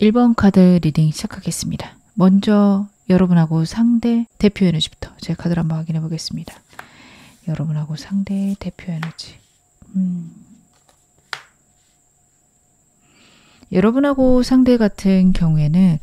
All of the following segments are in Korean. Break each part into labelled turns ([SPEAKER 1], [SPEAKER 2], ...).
[SPEAKER 1] 1번 카드 리딩 시작하겠습니다. 먼저 여러분하고 상대 대표 에너지부터 제가 카드를 한번 확인해 보겠습니다. 여러분하고 상대의 대표 에너지. 여러분하고 상대 같은 경우에는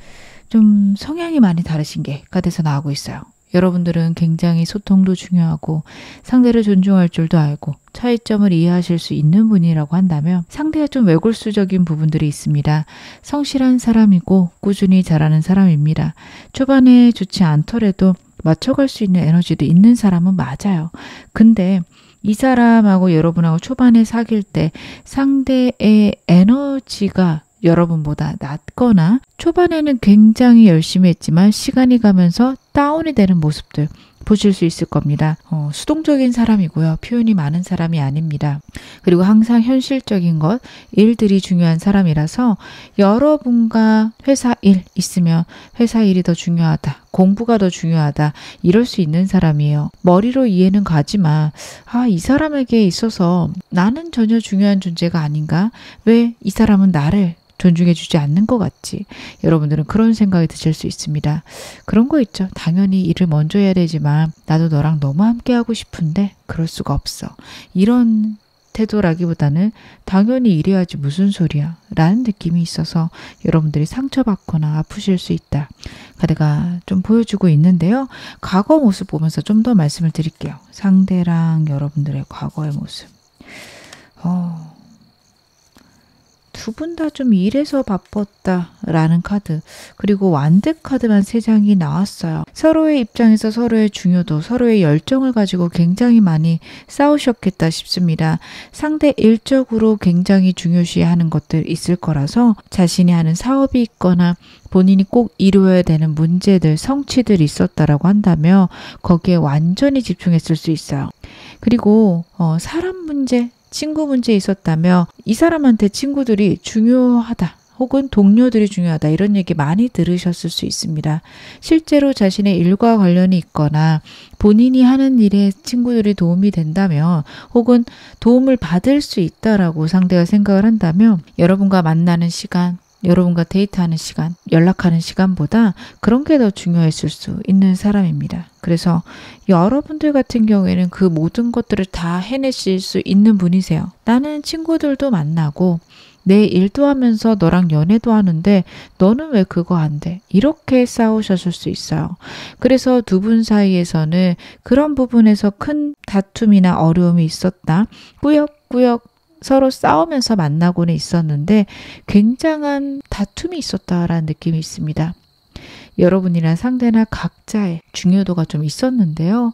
[SPEAKER 1] 좀 성향이 많이 다르신 게 카드에서 나오고 있어요. 여러분들은 굉장히 소통도 중요하고 상대를 존중할 줄도 알고 차이점을 이해하실 수 있는 분이라고 한다면 상대가 좀 외골수적인 부분들이 있습니다. 성실한 사람이고 꾸준히 잘하는 사람입니다. 초반에 좋지 않더라도 맞춰갈 수 있는 에너지도 있는 사람은 맞아요. 근데 이 사람하고 여러분하고 초반에 사귈 때 상대의 에너지가 여러분보다 낮거나 초반에는 굉장히 열심히 했지만 시간이 가면서 다운이 되는 모습들 보실 수 있을 겁니다. 수동적인 사람이고요. 표현이 많은 사람이 아닙니다. 그리고 항상 현실적인 것, 일들이 중요한 사람이라서 여러분과 회사 일 있으면 회사 일이 더 중요하다. 공부가 더 중요하다. 이럴 수 있는 사람이에요. 머리로 이해는 가지만 이 사람에게 있어서 나는 전혀 중요한 존재가 아닌가? 왜 이 사람은 나를 존중해주지 않는 것 같지? 여러분들은 그런 생각이 드실 수 있습니다. 그런 거 있죠. 당연히 일을 먼저 해야 되지만 나도 너랑 너무 함께하고 싶은데 그럴 수가 없어. 이런 태도라기보다는 당연히 이래야지 무슨 소리야 라는 느낌이 있어서 여러분들이 상처받거나 아프실 수 있다. 카드가 좀 보여주고 있는데요. 과거 모습 보면서 좀 더 말씀을 드릴게요. 상대랑 여러분들의 과거의 모습. 두 분 다 좀 일해서 바빴다라는 카드, 그리고 완드 카드만 3장이 나왔어요. 서로의 입장에서 서로의 중요도, 서로의 열정을 가지고 굉장히 많이 싸우셨겠다 싶습니다. 상대 일적으로 굉장히 중요시하는 것들 있을 거라서 자신이 하는 사업이 있거나 본인이 꼭 이루어야 되는 문제들, 성취들이 있었다라고 한다면 거기에 완전히 집중했을 수 있어요. 그리고 사람 문제, 친구 문제 있었다면 이 사람한테 친구들이 중요하다 혹은 동료들이 중요하다 이런 얘기 많이 들으셨을 수 있습니다. 실제로 자신의 일과 관련이 있거나 본인이 하는 일에 친구들이 도움이 된다면 혹은 도움을 받을 수 있다라고 상대가 생각을 한다면 여러분과 만나는 시간, 여러분과 데이트하는 시간, 연락하는 시간보다 그런 게 더 중요했을 수 있는 사람입니다. 그래서 여러분들 같은 경우에는 그 모든 것들을 다 해내실 수 있는 분이세요. 나는 친구들도 만나고 내 일도 하면서 너랑 연애도 하는데 너는 왜 그거 안 돼? 이렇게 싸우셨을 수 있어요. 그래서 두 분 사이에서는 그런 부분에서 큰 다툼이나 어려움이 있었다. 꾸역꾸역 서로 싸우면서 만나고는 있었는데 굉장한 다툼이 있었다라는 느낌이 있습니다. 여러분이나 상대나 각자의 중요도가 좀 있었는데요.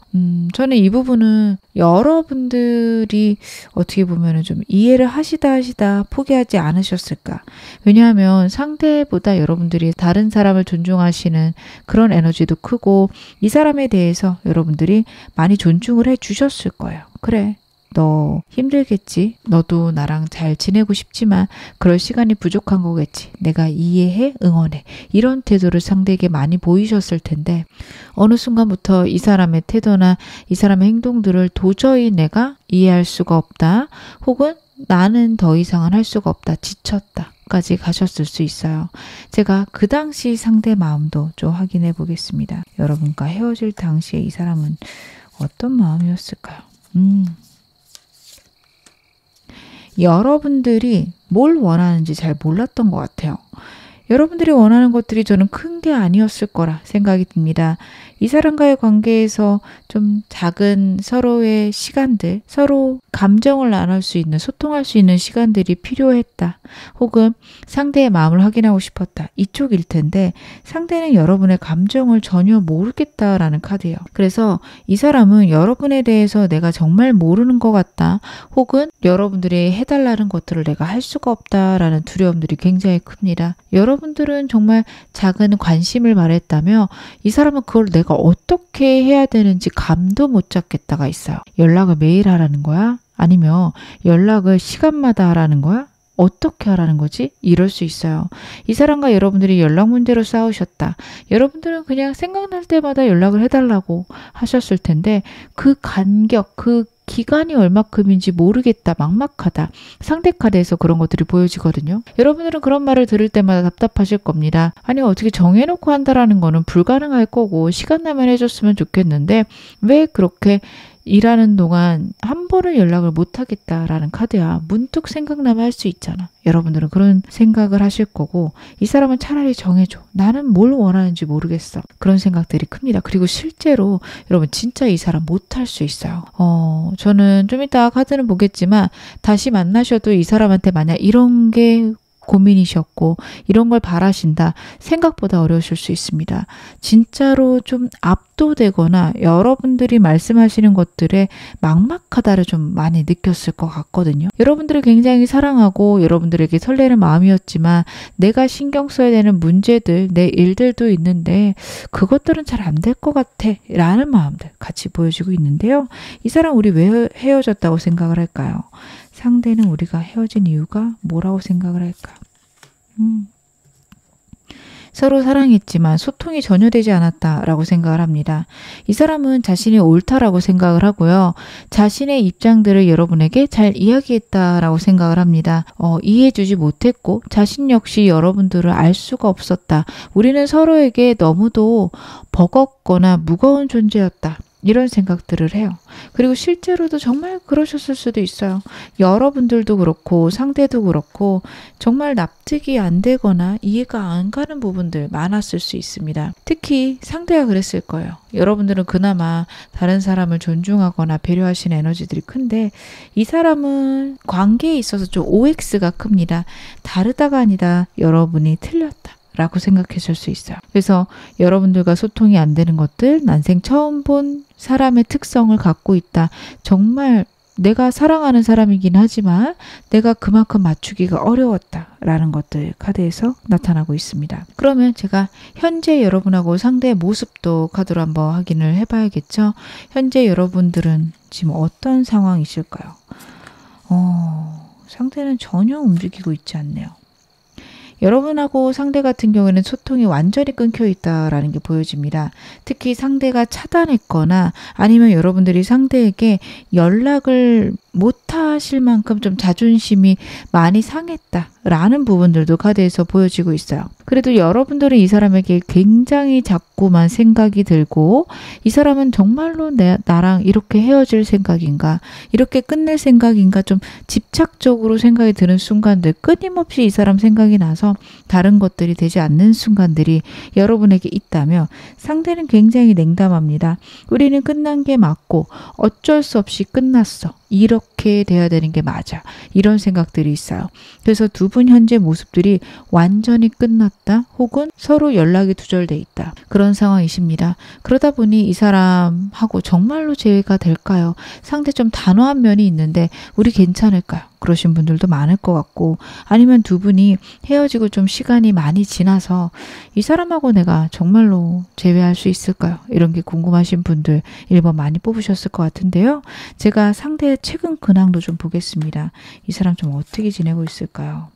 [SPEAKER 1] 저는 이 부분은 여러분들이 어떻게 보면 좀 이해를 하시다 포기하지 않으셨을까. 왜냐하면 상대보다 여러분들이 다른 사람을 존중하시는 그런 에너지도 크고 이 사람에 대해서 여러분들이 많이 존중을 해 주셨을 거예요. 그래. 너 힘들겠지. 너도 나랑 잘 지내고 싶지만 그럴 시간이 부족한 거겠지. 내가 이해해, 응원해. 이런 태도를 상대에게 많이 보이셨을 텐데 어느 순간부터 이 사람의 태도나 이 사람의 행동들을 도저히 내가 이해할 수가 없다. 혹은 나는 더 이상은 할 수가 없다. 지쳤다. 까지 가셨을 수 있어요. 제가 그 당시 상대 마음도 좀 확인해 보겠습니다. 여러분과 헤어질 당시에 이 사람은 어떤 마음이었을까요? 여러분들이 뭘 원하는지 잘 몰랐던 것 같아요. 여러분들이 원하는 것들이 저는 큰 게 아니었을 거라 생각이 듭니다. 이 사람과의 관계에서 좀 작은 서로의 시간들, 서로 감정을 나눌 수 있는, 소통할 수 있는 시간들이 필요했다. 혹은 상대의 마음을 확인하고 싶었다. 이쪽일 텐데 상대는 여러분의 감정을 전혀 모르겠다라는 카드예요. 그래서 이 사람은 여러분에 대해서 내가 정말 모르는 것 같다. 혹은 여러분들이 해달라는 것들을 내가 할 수가 없다라는 두려움들이 굉장히 큽니다. 여러분들은 정말 작은 관심을 바랬다며 이 사람은 그걸 내가 어떻게 해야 되는지 감도 못 잡겠다가 있어요. 연락을 매일 하라는 거야? 아니면 연락을 시간마다 하라는 거야? 어떻게 하라는 거지? 이럴 수 있어요. 이 사람과 여러분들이 연락 문제로 싸우셨다. 여러분들은 그냥 생각날 때마다 연락을 해달라고 하셨을 텐데 그 간격, 그 기간이 얼마큼인지 모르겠다, 막막하다. 상대 카드에서 그런 것들이 보여지거든요. 여러분들은 그런 말을 들을 때마다 답답하실 겁니다. 아니 어떻게 정해놓고 한다라는 거는 불가능할 거고 시간 나면 해줬으면 좋겠는데 왜 그렇게 일하는 동안 한 번은 연락을 못 하겠다라는 카드야. 문득 생각나면 할 수 있잖아. 여러분들은 그런 생각을 하실 거고 이 사람은 차라리 정해줘. 나는 뭘 원하는지 모르겠어. 그런 생각들이 큽니다. 그리고 실제로 여러분 진짜 이 사람 못할 수 있어요. 저는 좀 이따 카드는 보겠지만 다시 만나셔도 이 사람한테 만약 이런 게 고민이셨고 이런 걸 바라신다. 생각보다 어려우실 수 있습니다. 진짜로 좀 압도되거나 여러분들이 말씀하시는 것들에 막막하다를 좀 많이 느꼈을 것 같거든요. 여러분들을 굉장히 사랑하고 여러분들에게 설레는 마음이었지만 내가 신경 써야 되는 문제들, 내 일들도 있는데 그것들은 잘 안 될 것 같아 라는 마음들 같이 보여지고 있는데요. 이 사람 우리 왜 헤어졌다고 생각을 할까요? 상대는 우리가 헤어진 이유가 뭐라고 생각을 할까? 서로 사랑했지만 소통이 전혀 되지 않았다라고 생각을 합니다. 이 사람은 자신이 옳다라고 생각을 하고요. 자신의 입장들을 여러분에게 잘 이야기했다라고 생각을 합니다. 이해해주지 못했고 자신 역시 여러분들을 알 수가 없었다. 우리는 서로에게 너무도 버겁거나 무거운 존재였다. 이런 생각들을 해요. 그리고 실제로도 정말 그러셨을 수도 있어요. 여러분들도 그렇고 상대도 그렇고 정말 납득이 안 되거나 이해가 안 가는 부분들 많았을 수 있습니다. 특히 상대가 그랬을 거예요. 여러분들은 그나마 다른 사람을 존중하거나 배려하시는 에너지들이 큰데 이 사람은 관계에 있어서 좀 OX가 큽니다. 다르다가 아니라 여러분이 틀렸다. 라고 생각했을 수 있어요. 그래서 여러분들과 소통이 안 되는 것들, 난생 처음 본 사람의 특성을 갖고 있다. 정말 내가 사랑하는 사람이긴 하지만 내가 그만큼 맞추기가 어려웠다. 라는 것들 카드에서 나타나고 있습니다. 그러면 제가 현재 여러분하고 상대의 모습도 카드로 한번 확인을 해봐야겠죠. 현재 여러분들은 지금 어떤 상황이실까요? 상대는 전혀 움직이고 있지 않네요. 여러분하고 상대 같은 경우에는 소통이 완전히 끊겨 있다라는 게 보여집니다. 특히 상대가 차단했거나 아니면 여러분들이 상대에게 연락을 못 하실 만큼 좀 자존심이 많이 상했다라는 부분들도 카드에서 보여지고 있어요. 그래도 여러분들은 이 사람에게 굉장히 자꾸만 생각이 들고 이 사람은 정말로 나랑 이렇게 헤어질 생각인가 이렇게 끝낼 생각인가 좀 집착적으로 생각이 드는 순간들 끊임없이 이 사람 생각이 나서 다른 것들이 되지 않는 순간들이 여러분에게 있다면 상대는 굉장히 냉담합니다. 우리는 끝난 게 맞고 어쩔 수 없이 끝났어. 이렇게 돼야 되는 게 맞아. 이런 생각들이 있어요. 그래서 두 분 현재 모습들이 완전히 끝났다 혹은 서로 연락이 두절돼 있다. 그런 상황이십니다. 그러다 보니 이 사람하고 정말로 재회가 될까요? 상대 좀 단호한 면이 있는데 우리 괜찮을까요? 그러신 분들도 많을 것 같고 아니면 두 분이 헤어지고 좀 시간이 많이 지나서 이 사람하고 내가 정말로 재회할 수 있을까요? 이런 게 궁금하신 분들 1번 많이 뽑으셨을 것 같은데요. 제가 상대의 최근 근황도 좀 보겠습니다. 이 사람 좀 어떻게 지내고 있을까요?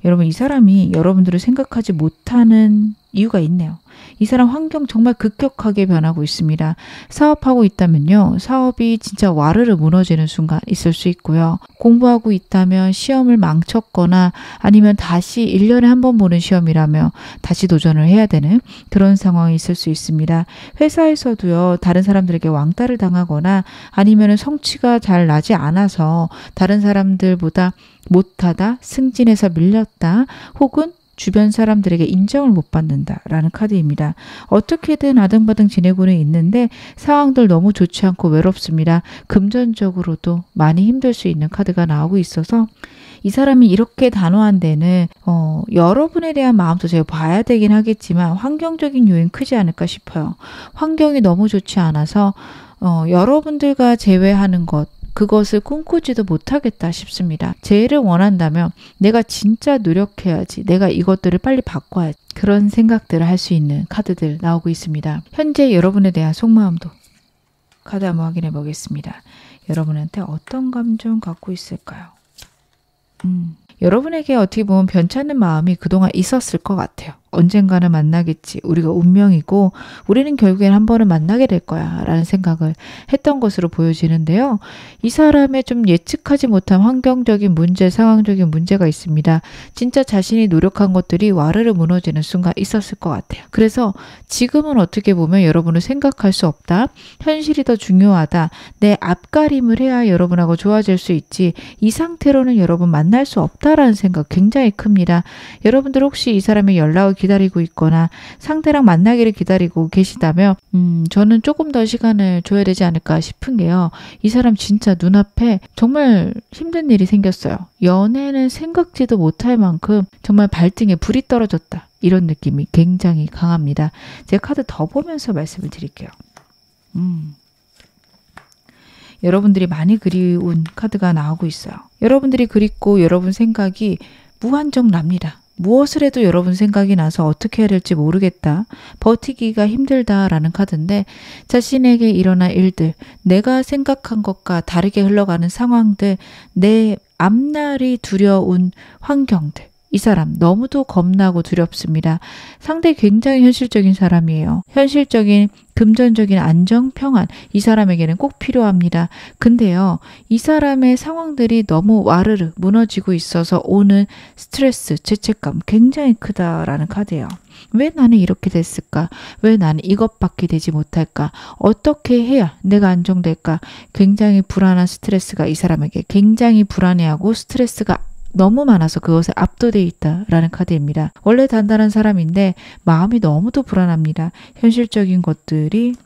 [SPEAKER 1] 여러분 이 사람이 여러분들을 생각하지 못하는 이유가 있네요. 이 사람 환경 정말 급격하게 변하고 있습니다. 사업하고 있다면요. 사업이 진짜 와르르 무너지는 순간 있을 수 있고요. 공부하고 있다면 시험을 망쳤거나 아니면 다시 1년에 한 번 보는 시험이라며 다시 도전을 해야 되는 그런 상황이 있을 수 있습니다. 회사에서도요. 다른 사람들에게 왕따를 당하거나 아니면 성취가 잘 나지 않아서 다른 사람들보다 못하다, 승진해서 밀렸다 혹은 주변 사람들에게 인정을 못 받는다라는 카드입니다. 어떻게든 아등바등 지내고는 있는데 상황들 너무 좋지 않고 외롭습니다. 금전적으로도 많이 힘들 수 있는 카드가 나오고 있어서 이 사람이 이렇게 단호한 데는 여러분에 대한 마음도 제가 봐야 되긴 하겠지만 환경적인 요인 크지 않을까 싶어요. 환경이 너무 좋지 않아서 여러분들과 재회하는 것 그것을 꿈꾸지도 못하겠다 싶습니다. 재해를 원한다면 내가 진짜 노력해야지. 내가 이것들을 빨리 바꿔야지. 그런 생각들을 할 수 있는 카드들 나오고 있습니다. 현재 여러분에 대한 속마음도 카드 한번 확인해 보겠습니다. 여러분한테 어떤 감정 갖고 있을까요? 여러분에게 어떻게 보면 변찮는 마음이 그동안 있었을 것 같아요. 언젠가는 만나겠지. 우리가 운명이고 우리는 결국엔 한 번은 만나게 될 거야 라는 생각을 했던 것으로 보여지는데요. 이 사람의 좀 예측하지 못한 환경적인 문제, 상황적인 문제가 있습니다. 진짜 자신이 노력한 것들이 와르르 무너지는 순간 있었을 것 같아요. 그래서 지금은 어떻게 보면 여러분은 생각할 수 없다. 현실이 더 중요하다. 내 앞가림을 해야 여러분하고 좋아질 수 있지. 이 상태로는 여러분 만날 수 없다라는 생각 굉장히 큽니다. 여러분들 혹시 이 사람의 연락을 기다리고 있거나 상대랑 만나기를 기다리고 계시다면 저는 조금 더 시간을 줘야 되지 않을까 싶은 게요. 이 사람 진짜 눈앞에 정말 힘든 일이 생겼어요. 연애는 생각지도 못할 만큼 정말 발등에 불이 떨어졌다. 이런 느낌이 굉장히 강합니다. 제가 카드 더 보면서 말씀을 드릴게요. 여러분들이 많이 그리운 카드가 나오고 있어요. 여러분들이 그립고 여러분 생각이 무한정 납니다. 무엇을 해도 여러분 생각이 나서 어떻게 해야 될지 모르겠다. 버티기가 힘들다라는 카드인데 자신에게 일어난 일들, 내가 생각한 것과 다르게 흘러가는 상황들, 내 앞날이 두려운 환경들. 이 사람 너무도 겁나고 두렵습니다. 상당히 굉장히 현실적인 사람이에요. 현실적인 금전적인 안정, 평안 이 사람에게는 꼭 필요합니다. 근데요. 이 사람의 상황들이 너무 와르르 무너지고 있어서 오는 스트레스, 죄책감 굉장히 크다라는 카드예요. 왜 나는 이렇게 됐을까? 왜 나는 이것밖에 되지 못할까? 어떻게 해야 내가 안정될까? 굉장히 불안한 스트레스가 이 사람에게 굉장히 불안해하고 스트레스가 너무 많아서 그것에 압도되어 있다라는 카드입니다. 원래 단단한 사람인데 마음이 너무도 불안합니다. 현실적인 것들이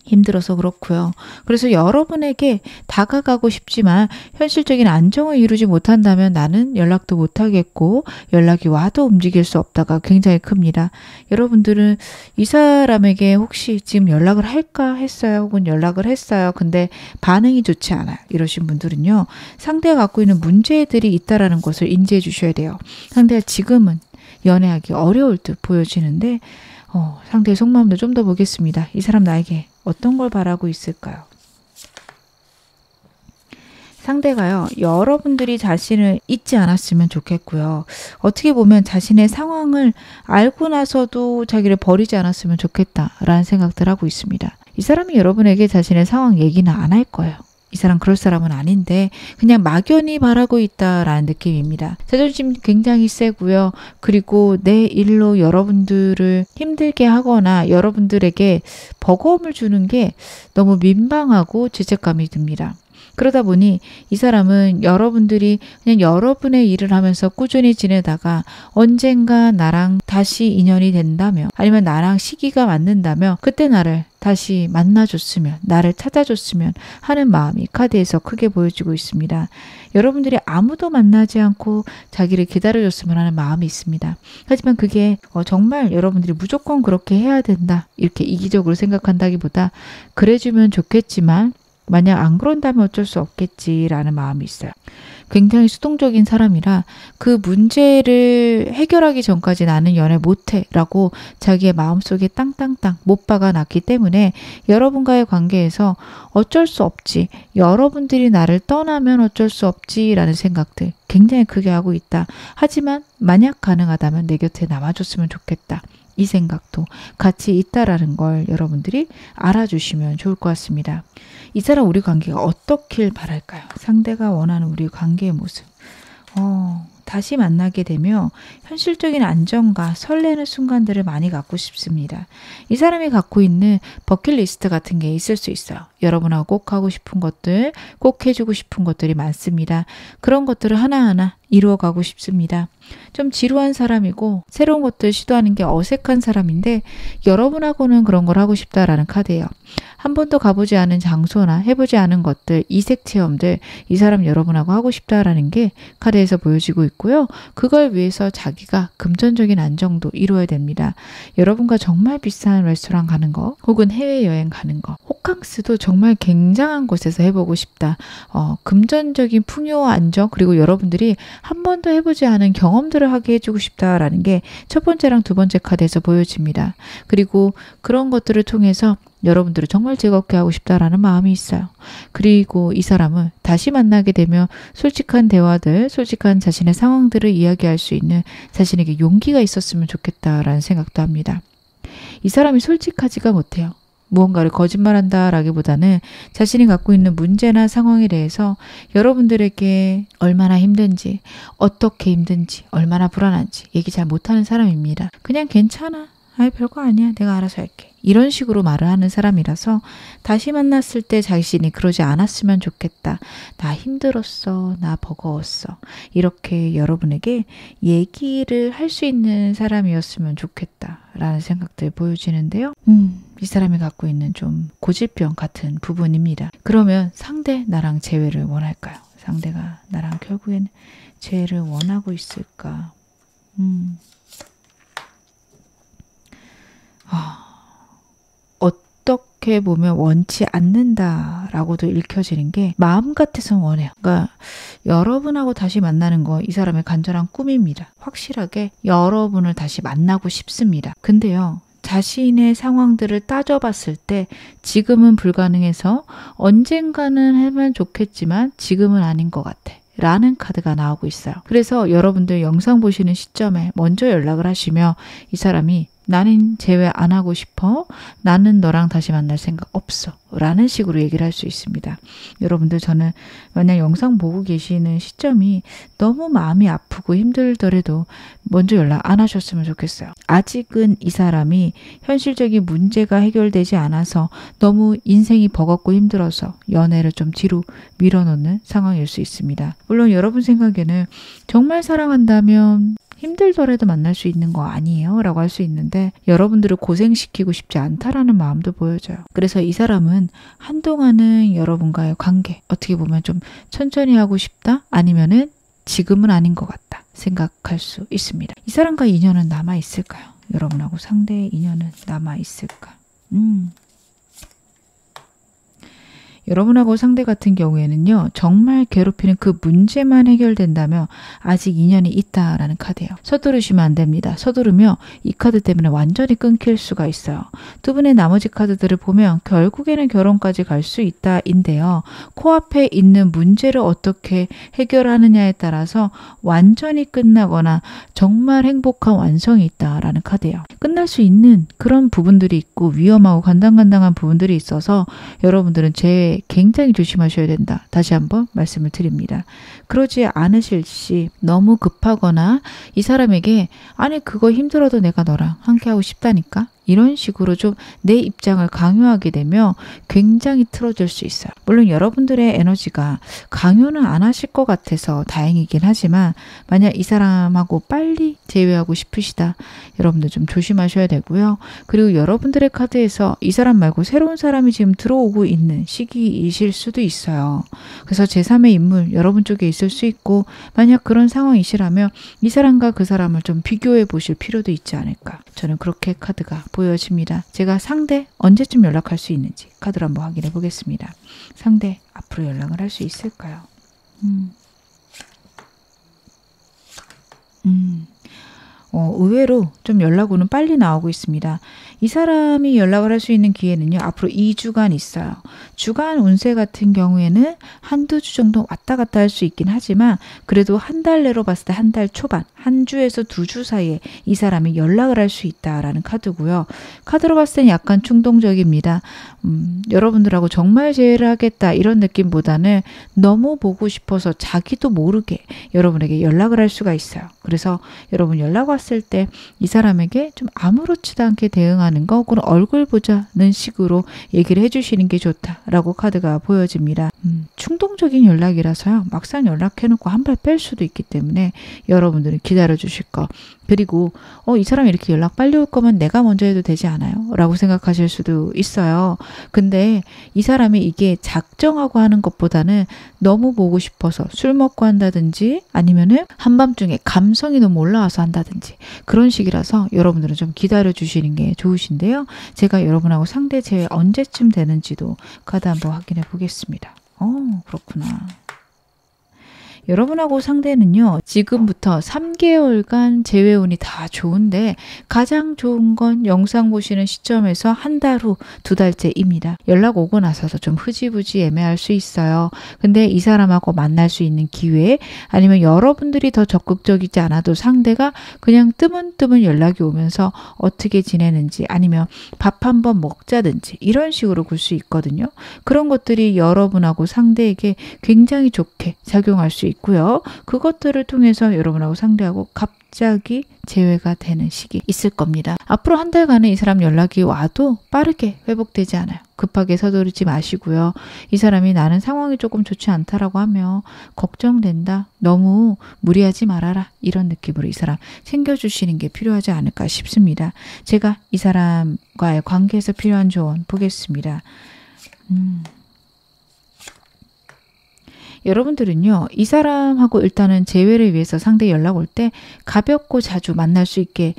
[SPEAKER 1] 힘들어서 그렇고요. 그래서 여러분에게 다가가고 싶지만 현실적인 안정을 이루지 못한다면 나는 연락도 못하겠고 연락이 와도 움직일 수 없다가 굉장히 큽니다. 여러분들은 이 사람에게 혹시 지금 연락을 할까 했어요. 혹은 연락을 했어요. 근데 반응이 좋지 않아요. 이러신 분들은요. 상대가 갖고 있는 문제들이 있다라는 것을 인지해 주셔야 돼요. 상대가 지금은 연애하기 어려울 듯 보여지는데 상대의 속마음도 좀 더 보겠습니다. 이 사람 나에게 어떤 걸 바라고 있을까요? 상대가요. 여러분들이 자신을 잊지 않았으면 좋겠고요. 어떻게 보면 자신의 상황을 알고 나서도 자기를 버리지 않았으면 좋겠다라는 생각들 하고 있습니다. 이 사람이 여러분에게 자신의 상황 얘기는 안 할 거예요. 이 사람 그럴 사람은 아닌데 그냥 막연히 바라고 있다라는 느낌입니다. 자존심 굉장히 세고요. 그리고 내 일로 여러분들을 힘들게 하거나 여러분들에게 버거움을 주는 게 너무 민망하고 죄책감이 듭니다. 그러다 보니 이 사람은 여러분들이 그냥 여러분의 일을 하면서 꾸준히 지내다가 언젠가 나랑 다시 인연이 된다면 아니면 나랑 시기가 맞는다면 그때 나를 다시 만나줬으면 나를 찾아줬으면 하는 마음이 카드에서 크게 보여지고 있습니다. 여러분들이 아무도 만나지 않고 자기를 기다려줬으면 하는 마음이 있습니다. 하지만 그게 정말 여러분들이 무조건 그렇게 해야 된다 이렇게 이기적으로 생각한다기보다 그래주면 좋겠지만 만약 안 그런다면 어쩔 수 없겠지라는 마음이 있어요. 굉장히 수동적인 사람이라 그 문제를 해결하기 전까지 나는 연애 못해 라고 자기의 마음속에 땅땅땅 못 박아놨기 때문에 여러분과의 관계에서 어쩔 수 없지, 여러분들이 나를 떠나면 어쩔 수 없지 라는 생각들 굉장히 크게 하고 있다. 하지만 만약 가능하다면 내 곁에 남아줬으면 좋겠다. 이 생각도 같이 있다라는 걸 여러분들이 알아주시면 좋을 것 같습니다. 이 사람 우리 관계가 어떻길 바랄까요? 상대가 원하는 우리 관계의 모습. 다시 만나게 되면 현실적인 안정과 설레는 순간들을 많이 갖고 싶습니다. 이 사람이 갖고 있는 버킷리스트 같은 게 있을 수 있어요. 여러분하고 꼭 하고 싶은 것들, 꼭 해주고 싶은 것들이 많습니다. 그런 것들을 하나하나 이루어가고 싶습니다. 좀 지루한 사람이고 새로운 것들 시도하는 게 어색한 사람인데 여러분하고는 그런 걸 하고 싶다라는 카드예요. 한 번도 가보지 않은 장소나 해보지 않은 것들, 이색 체험들 이 사람 여러분하고 하고 싶다라는 게 카드에서 보여지고 있고요. 그걸 위해서 자기가 금전적인 안정도 이루어야 됩니다. 여러분과 정말 비싼 레스토랑 가는 거 혹은 해외여행 가는 거, 호캉스도 정말 굉장한 곳에서 해보고 싶다. 금전적인 풍요와 안정 그리고 여러분들이 한 번도 해보지 않은 경험들을 하게 해주고 싶다라는 게 첫 번째랑 두 번째 카드에서 보여집니다. 그리고 그런 것들을 통해서 여러분들을 정말 즐겁게 하고 싶다라는 마음이 있어요. 그리고 이 사람을 다시 만나게 되면 솔직한 대화들, 솔직한 자신의 상황들을 이야기할 수 있는 자신에게 용기가 있었으면 좋겠다라는 생각도 합니다. 이 사람이 솔직하지가 못해요. 무언가를 거짓말한다라기보다는 자신이 갖고 있는 문제나 상황에 대해서 여러분들에게 얼마나 힘든지, 어떻게 힘든지, 얼마나 불안한지 얘기 잘 못하는 사람입니다. 그냥 괜찮아. 아이 별거 아니야. 내가 알아서 할게. 이런 식으로 말을 하는 사람이라서 다시 만났을 때 자신이 그러지 않았으면 좋겠다. 나 힘들었어. 나 버거웠어. 이렇게 여러분에게 얘기를 할 수 있는 사람이었으면 좋겠다. 라는 생각들 보여지는데요. 이 사람이 갖고 있는 좀 고질병 같은 부분입니다. 그러면 상대 나랑 재회를 원할까요? 상대가 나랑 결국엔 재회를 원하고 있을까? 어떻게 보면 원치 않는다라고도 읽혀지는 게 마음 같아서 원해요. 그러니까 여러분하고 다시 만나는 거 이 사람의 간절한 꿈입니다. 확실하게 여러분을 다시 만나고 싶습니다. 근데요. 자신의 상황들을 따져봤을 때 지금은 불가능해서 언젠가는 하면 좋겠지만 지금은 아닌 것 같아. 라는 카드가 나오고 있어요. 그래서 여러분들 영상 보시는 시점에 먼저 연락을 하시며 이 사람이 나는 재회 안 하고 싶어. 나는 너랑 다시 만날 생각 없어. 라는 식으로 얘기를 할 수 있습니다. 여러분들 저는 만약 영상 보고 계시는 시점이 너무 마음이 아프고 힘들더라도 먼저 연락 안 하셨으면 좋겠어요. 아직은 이 사람이 현실적인 문제가 해결되지 않아서 너무 인생이 버겁고 힘들어서 연애를 좀 뒤로 밀어놓는 상황일 수 있습니다. 물론 여러분 생각에는 정말 사랑한다면 힘들더라도 만날 수 있는 거 아니에요? 라고 할 수 있는데 여러분들을 고생시키고 싶지 않다라는 마음도 보여져요. 그래서 이 사람은 한동안은 여러분과의 관계 어떻게 보면 좀 천천히 하고 싶다? 아니면은 지금은 아닌 것 같다 생각할 수 있습니다. 이 사람과 인연은 남아있을까요? 여러분하고 상대의 인연은 남아있을까? 여러분하고 상대 같은 경우에는요. 정말 괴롭히는 그 문제만 해결된다면 아직 인연이 있다라는 카드예요. 서두르시면 안 됩니다. 서두르면 이 카드 때문에 완전히 끊길 수가 있어요. 두 분의 나머지 카드들을 보면 결국에는 결혼까지 갈 수 있다인데요. 코앞에 있는 문제를 어떻게 해결하느냐에 따라서 완전히 끝나거나 정말 행복한 완성이 있다라는 카드예요. 끝날 수 있는 그런 부분들이 있고 위험하고 간당간당한 부분들이 있어서 여러분들은 굉장히 조심하셔야 된다. 다시 한번 말씀을 드립니다. 그러지 않으실 시 너무 급하거나 이 사람에게 아니 그거 힘들어도 내가 너랑 함께하고 싶다니까 이런 식으로 좀 내 입장을 강요하게 되면 굉장히 틀어질 수 있어요. 물론 여러분들의 에너지가 강요는 안 하실 것 같아서 다행이긴 하지만 만약 이 사람하고 빨리 재회하고 싶으시다. 여러분들 좀 조심하셔야 되고요. 그리고 여러분들의 카드에서 이 사람 말고 새로운 사람이 지금 들어오고 있는 시기이실 수도 있어요. 그래서 제3의 인물 여러분 쪽에 있을 수 있고 만약 그런 상황이시라면 이 사람과 그 사람을 좀 비교해 보실 필요도 있지 않을까. 저는 그렇게 카드가 보여집니다. 제가 상대 언제쯤 연락할 수 있는지 카드를 한번 확인해 보겠습니다. 상대 앞으로 연락을 할 수 있을까요? 의외로 좀 연락 오는 빨리 나오고 있습니다. 이 사람이 연락을 할 수 있는 기회는요. 앞으로 2주간 있어요. 주간 운세 같은 경우에는 한두 주 정도 왔다 갔다 할 수 있긴 하지만 그래도 한 달 내로 봤을 때 한 달 초반, 한 주에서 2주 사이에 이 사람이 연락을 할 수 있다라는 카드고요. 카드로 봤을 때는 약간 충동적입니다. 여러분들하고 정말 재회를 하겠다 이런 느낌보다는 너무 보고 싶어서 자기도 모르게 여러분에게 연락을 할 수가 있어요. 그래서 여러분 연락 왔을 때 이 사람에게 좀 아무렇지도 않게 대응하는 거 혹은 얼굴 보자는 식으로 얘기를 해주시는 게 좋다라고 카드가 보여집니다. 충동적인 연락이라서요. 막상 연락해놓고 한 발 뺄 수도 있기 때문에 여러분들은 기다려 주실 거. 그리고 이 사람이 이렇게 연락 빨리 올 거면 내가 먼저 해도 되지 않아요? 라고 생각하실 수도 있어요. 근데 이 사람이 이게 작정하고 하는 것보다는 너무 보고 싶어서 술 먹고 한다든지 아니면은 한밤중에 감성이 너무 올라와서 한다든지 그런 식이라서 여러분들은 좀 기다려 주시는 게 좋으신데요. 제가 여러분하고 상대 재회 언제쯤 되는지도 카드 한번 확인해 보겠습니다. 그렇구나. 여러분하고 상대는요, 지금부터 3개월간 재회운이 다 좋은데 가장 좋은 건 영상 보시는 시점에서 한 달 후 2달째입니다. 연락 오고 나서도 좀 흐지부지 애매할 수 있어요. 근데 이 사람하고 만날 수 있는 기회, 아니면 여러분들이 더 적극적이지 않아도 상대가 그냥 뜨문뜨문 연락이 오면서 어떻게 지내는지, 아니면 밥 한번 먹자든지 이런 식으로 굴 수 있거든요. 그런 것들이 여러분하고 상대에게 굉장히 좋게 작용할 수 있고요. 그것들을 통해서 여러분하고 상대하고 갑자기 재회가 되는 시기 있을 겁니다. 앞으로 한 달간은 이 사람 연락이 와도 빠르게 회복되지 않아요. 급하게 서두르지 마시고요. 이 사람이 나는 상황이 조금 좋지 않다라고 하며 걱정된다, 너무 무리하지 말아라, 이런 느낌으로 이 사람 챙겨주시는 게 필요하지 않을까 싶습니다. 제가 이 사람과의 관계에서 필요한 조언 보겠습니다. 여러분들은요, 이 사람하고 일단은 재회를 위해서 상대 연락 올 때 가볍고 자주 만날 수 있게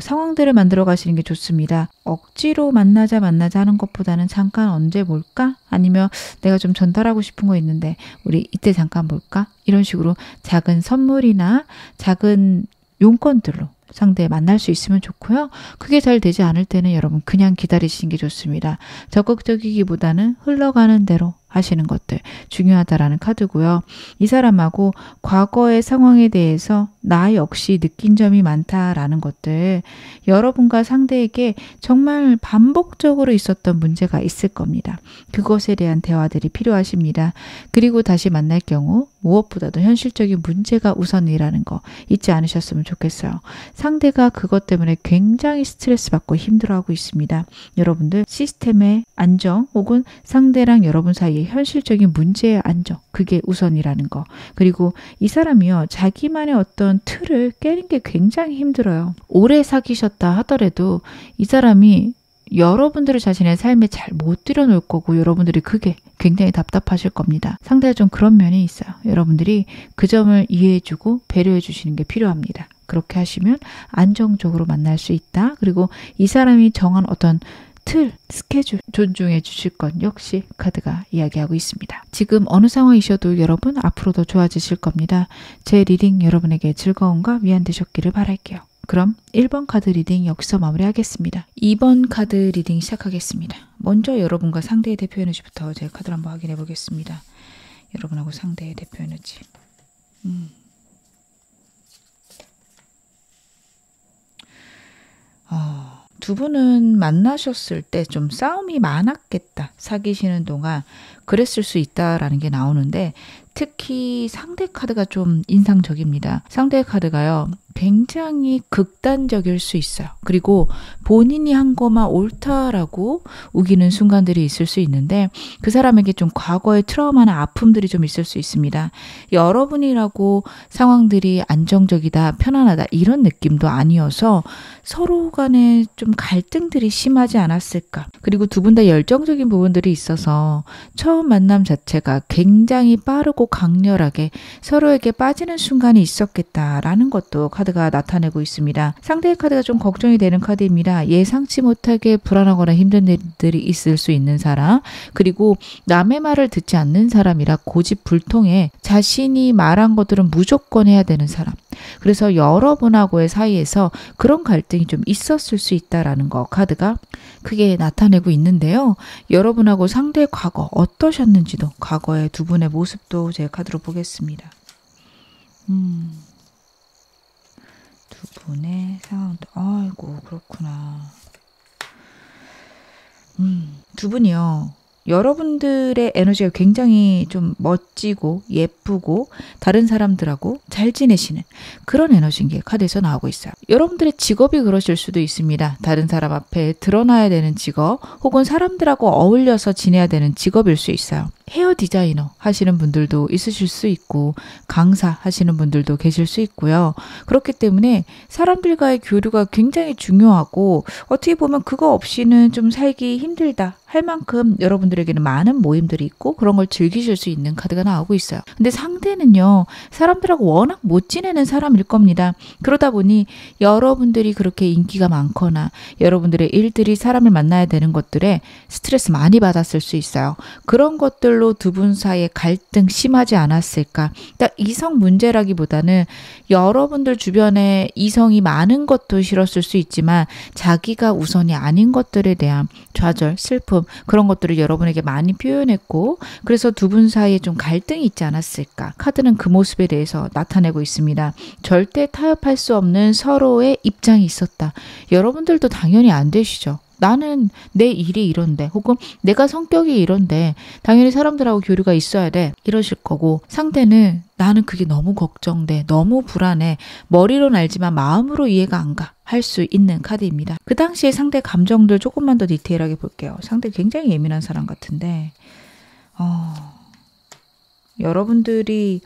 [SPEAKER 1] 상황들을 만들어 가시는 게 좋습니다. 억지로 만나자 하는 것보다는 잠깐 언제 볼까? 아니면 내가 좀 전달하고 싶은 거 있는데 우리 이때 잠깐 볼까? 이런 식으로 작은 선물이나 작은 용건들로 상대 만날 수 있으면 좋고요. 그게 잘 되지 않을 때는 여러분 그냥 기다리시는 게 좋습니다. 적극적이기보다는 흘러가는 대로 하시는 것들 중요하다라는 카드고요. 이 사람하고 과거의 상황에 대해서 나 역시 느낀 점이 많다라는 것들, 여러분과 상대에게 정말 반복적으로 있었던 문제가 있을 겁니다. 그것에 대한 대화들이 필요하십니다. 그리고 다시 만날 경우 무엇보다도 현실적인 문제가 우선이라는 거 잊지 않으셨으면 좋겠어요. 상대가 그것 때문에 굉장히 스트레스 받고 힘들어하고 있습니다. 여러분들 시스템의 안정, 혹은 상대랑 여러분 사이에 현실적인 문제의 안정, 그게 우선이라는 거. 그리고 이 사람이요, 자기만의 어떤 틀을 깨는 게 굉장히 힘들어요. 오래 사귀셨다 하더라도 이 사람이 여러분들을 자신의 삶에 잘 못 들여놓을 거고, 여러분들이 그게 굉장히 답답하실 겁니다. 상대가 좀 그런 면이 있어요. 여러분들이 그 점을 이해해주고 배려해 주시는 게 필요합니다. 그렇게 하시면 안정적으로 만날 수 있다. 그리고 이 사람이 정한 어떤 틀, 스케줄 존중해 주실 것 역시 카드가 이야기하고 있습니다. 지금 어느 상황이셔도 여러분 앞으로 더 좋아지실 겁니다. 제 리딩 여러분에게 즐거움과 위안 되셨기를 바랄게요. 그럼 1번 카드 리딩 여기서 마무리하겠습니다. 2번 카드 리딩 시작하겠습니다. 먼저 여러분과 상대의 대표 에너지부터 제가 카드를 한번 확인해 보겠습니다. 여러분하고 상대의 대표 에너지. 두 분은 만나셨을 때 좀 싸움이 많았겠다. 사귀시는 동안 그랬을 수 있다라는 게 나오는데, 특히 상대 카드가 좀 인상적입니다. 상대 카드가요, 굉장히 극단적일 수 있어요. 그리고 본인이 한 거만 옳다라고 우기는 순간들이 있을 수 있는데, 그 사람에게 좀 과거의 트라우마나 아픔들이 좀 있을 수 있습니다. 여러분이라고 상황들이 안정적이다, 편안하다 이런 느낌도 아니어서 서로 간에 좀 갈등들이 심하지 않았을까. 그리고 두 분 다 열정적인 부분들이 있어서 처음 만남 자체가 굉장히 빠르고 강렬하게 서로에게 빠지는 순간이 있었겠다라는 것도 카드가 나타내고 있습니다. 상대의 카드가 좀 걱정이 되는 카드입니다. 예상치 못하게 불안하거나 힘든 일들이 있을 수 있는 사람, 그리고 남의 말을 듣지 않는 사람이라 고집불통에 자신이 말한 것들은 무조건 해야 되는 사람. 그래서 여러분하고의 사이에서 그런 갈등이 좀 있었을 수 있다라는 거 카드가 크게 나타내고 있는데요. 여러분하고 상대의 과거 어떠셨는지도, 과거의 두 분의 모습도 제 카드로 보겠습니다. 두 분의 상황도, 아이고 그렇구나. 두 분이요, 여러분들의 에너지가 굉장히 좀 멋지고 예쁘고 다른 사람들하고 잘 지내시는 그런 에너지인 게 카드에서 나오고 있어요. 여러분들의 직업이 그러실 수도 있습니다. 다른 사람 앞에 드러나야 되는 직업, 혹은 사람들하고 어울려서 지내야 되는 직업일 수 있어요. 헤어 디자이너 하시는 분들도 있으실 수 있고, 강사 하시는 분들도 계실 수 있고요. 그렇기 때문에 사람들과의 교류가 굉장히 중요하고, 어떻게 보면 그거 없이는 좀 살기 힘들다 할 만큼 여러분들에게는 많은 모임들이 있고 그런 걸 즐기실 수 있는 카드가 나오고 있어요. 근데 상대는요, 사람들하고 워낙 못 지내는 사람일 겁니다. 그러다 보니 여러분들이 그렇게 인기가 많거나 여러분들의 일들이 사람을 만나야 되는 것들에 스트레스 많이 받았을 수 있어요. 그런 것들로 정말로 두 분 사이에 갈등 심하지 않았을까? 그러니까 이성 문제라기보다는 여러분들 주변에 이성이 많은 것도 싫었을 수 있지만 자기가 우선이 아닌 것들에 대한 좌절, 슬픔 그런 것들을 여러분에게 많이 표현했고 그래서 두 분 사이에 좀 갈등이 있지 않았을까? 카드는 그 모습에 대해서 나타내고 있습니다. 절대 타협할 수 없는 서로의 입장이 있었다. 여러분들도 당연히 안 되시죠. 나는 내 일이 이런데 혹은 내가 성격이 이런데 당연히 사람들하고 교류가 있어야 돼 이러실 거고 상대는 나는 그게 너무 걱정돼 너무 불안해 머리로는 알지만 마음으로 이해가 안 가 할 수 있는 카드입니다. 그 당시에 상대 감정들 조금만 더 디테일하게 볼게요. 상대 굉장히 예민한 사람 같은데 여러분들이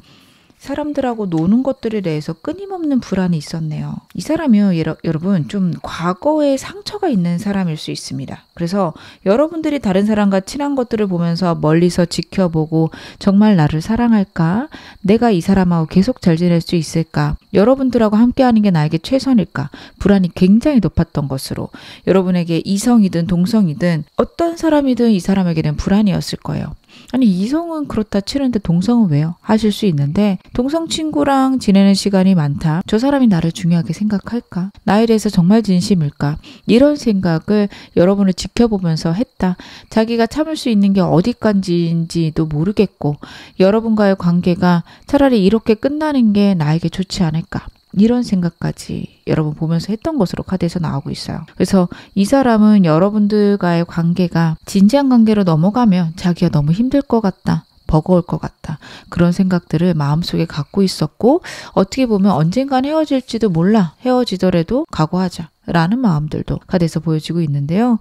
[SPEAKER 1] 사람들하고 노는 것들에 대해서 끊임없는 불안이 있었네요. 이 사람이요, 여러분 좀 과거에 상처가 있는 사람일 수 있습니다. 그래서 여러분들이 다른 사람과 친한 것들을 보면서 멀리서 지켜보고 정말 나를 사랑할까? 내가 이 사람하고 계속 잘 지낼 수 있을까? 여러분들하고 함께하는 게 나에게 최선일까? 불안이 굉장히 높았던 것으로 여러분에게 이성이든 동성이든 어떤 사람이든 이 사람에게는 불안이었을 거예요. 아니 이성은 그렇다 치는데 동성은 왜요? 하실 수 있는데 동성 친구랑 지내는 시간이 많다. 저 사람이 나를 중요하게 생각할까? 나에 대해서 정말 진심일까? 이런 생각을 여러분을 지켜보면서 했다. 자기가 참을 수 있는 게 어디까지인지도 모르겠고 여러분과의 관계가 차라리 이렇게 끝나는 게 나에게 좋지 않을까? 이런 생각까지 여러분 보면서 했던 것으로 카드에서 나오고 있어요. 그래서 이 사람은 여러분들과의 관계가 진지한 관계로 넘어가면 자기가 너무 힘들 것 같다. 버거울 것 같다. 그런 생각들을 마음속에 갖고 있었고 어떻게 보면 언젠간 헤어질지도 몰라. 헤어지더라도 각오하자. 라는 마음들도 카드에서 보여지고 있는데요.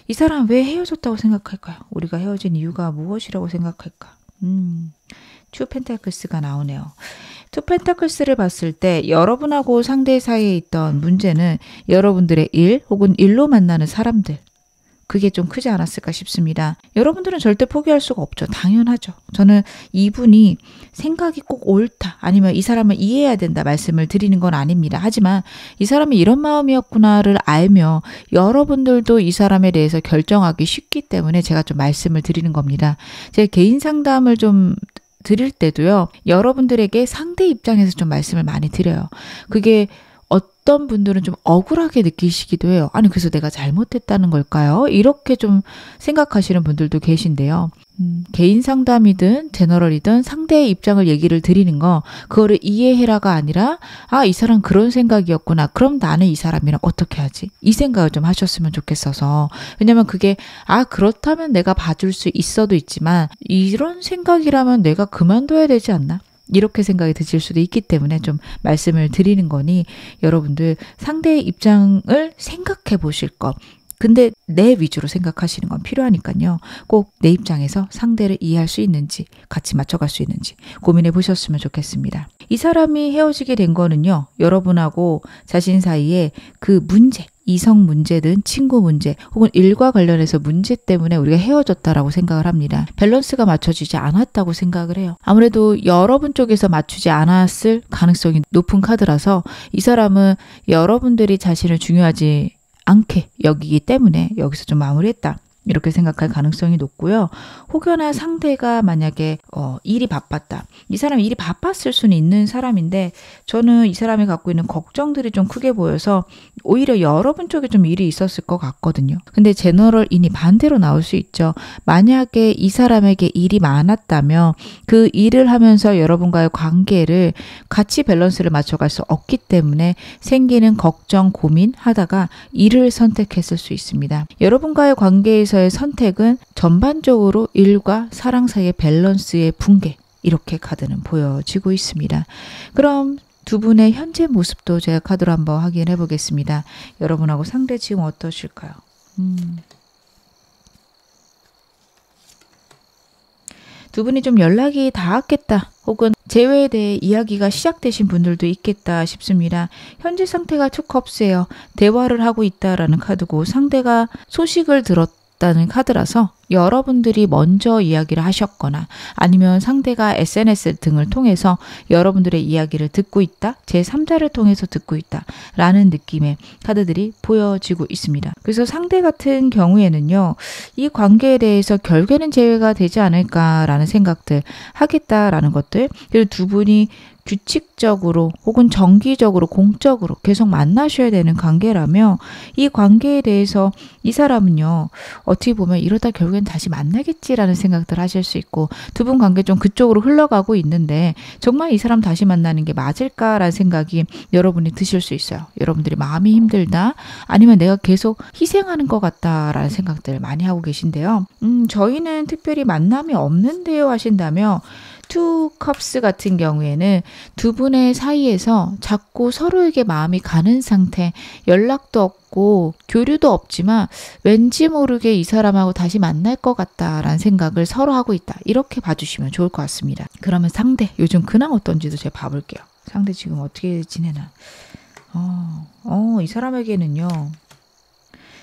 [SPEAKER 1] 이 사람 왜 헤어졌다고 생각할까요? 우리가 헤어진 이유가 무엇이라고 생각할까? 투 펜타클스가 나오네요. 투 펜타클스를 봤을 때 여러분하고 상대 사이에 있던 문제는 여러분들의 일 혹은 일로 만나는 사람들 그게 좀 크지 않았을까 싶습니다. 여러분들은 절대 포기할 수가 없죠. 당연하죠. 저는 이분이 생각이 꼭 옳다 아니면 이 사람을 이해해야 된다 말씀을 드리는 건 아닙니다. 하지만 이 사람이 이런 마음이었구나를 알며 여러분들도 이 사람에 대해서 결정하기 쉽기 때문에 제가 좀 말씀을 드리는 겁니다. 제 개인 상담을 좀 드릴 때도요. 여러분들에게 상대 입장에서 좀 말씀을 많이 드려요. 그게 어떤 분들은 좀 억울하게 느끼시기도 해요. 아니 그래서 내가 잘못했다는 걸까요? 이렇게 좀 생각하시는 분들도 계신데요. 개인 상담이든 제너럴이든 상대의 입장을 얘기를 드리는 거 그거를 이해해라가 아니라 아, 이 사람 그런 생각이었구나. 그럼 나는 이 사람이랑 어떻게 하지? 이 생각을 좀 하셨으면 좋겠어서 왜냐면 그게 아 그렇다면 내가 봐줄 수 있어도 있지만 이런 생각이라면 내가 그만둬야 되지 않나? 이렇게 생각이 드실 수도 있기 때문에 좀 말씀을 드리는 거니 여러분들 상대의 입장을 생각해 보실 것 근데 내 위주로 생각하시는 건 필요하니까요. 꼭 내 입장에서 상대를 이해할 수 있는지 같이 맞춰갈 수 있는지 고민해 보셨으면 좋겠습니다. 이 사람이 헤어지게 된 거는요. 여러분하고 자신 사이에 그 문제 이성 문제든 친구 문제 혹은 일과 관련해서 문제 때문에 우리가 헤어졌다라고 생각을 합니다. 밸런스가 맞춰지지 않았다고 생각을 해요. 아무래도 여러분 쪽에서 맞추지 않았을 가능성이 높은 카드라서 이 사람은 여러분들이 자신을 중요하지 않게 여기기 때문에 여기서 좀 마무리했다. 이렇게 생각할 가능성이 높고요. 혹여나 상대가 만약에 일이 바빴다. 이 사람이 일이 바빴을 수는 있는 사람인데 저는 이 사람이 갖고 있는 걱정들이 좀 크게 보여서 오히려 여러분 쪽에 좀 일이 있었을 것 같거든요. 근데 제너럴인이 반대로 나올 수 있죠. 만약에 이 사람에게 일이 많았다면 그 일을 하면서 여러분과의 관계를 같이 밸런스를 맞춰갈 수 없기 때문에 생기는 걱정, 고민 하다가 일을 선택했을 수 있습니다. 여러분과의 관계에서 의 선택은 전반적으로 일과 사랑 사이의 밸런스의 붕괴 이렇게 카드는 보여지고 있습니다. 그럼 두 분의 현재 모습도 제가 카드로 한번 확인해 보겠습니다. 여러분하고 상대 지금 어떠실까요? 두 분이 좀 연락이 닿았겠다 혹은 재회에 대해 이야기가 시작되신 분들도 있겠다 싶습니다. 현재 상태가 투컵스예요. 대화를 하고 있다라는 카드고 상대가 소식을 들었다는 카드라서 여러분들이 먼저 이야기를 하셨거나 아니면 상대가 SNS 등을 통해서 여러분들의 이야기를 듣고 있다, 제3자를 통해서 듣고 있다 라는 느낌의 카드들이 보여지고 있습니다. 그래서 상대 같은 경우에는요, 이 관계에 대해서 결국에는 재회가 되지 않을까라는 생각들 하겠다라는 것들, 그리고 두 분이 규칙적으로 혹은 정기적으로 공적으로 계속 만나셔야 되는 관계라며, 이 관계에 대해서 이 사람은요, 어떻게 보면 이러다 결국엔 다시 만나겠지라는 생각들 하실 수 있고, 두 분 관계 좀 그쪽으로 흘러가고 있는데 정말 이 사람 다시 만나는 게 맞을까라는 생각이 여러분이 드실 수 있어요. 여러분들이 마음이 힘들다, 아니면 내가 계속 희생하는 것 같다라는 생각들 많이 하고 계신데요. 저희는 특별히 만남이 없는데요 하신다며, 투 컵스 같은 경우에는 두 분의 사이에서 자꾸 서로에게 마음이 가는 상태, 연락도 없고 교류도 없지만 왠지 모르게 이 사람하고 다시 만날 것 같다라는 생각을 서로 하고 있다, 이렇게 봐주시면 좋을 것 같습니다. 그러면 상대 요즘 근황 어떤지도 제가 봐볼게요. 상대 지금 어떻게 지내나. 이 사람에게는요,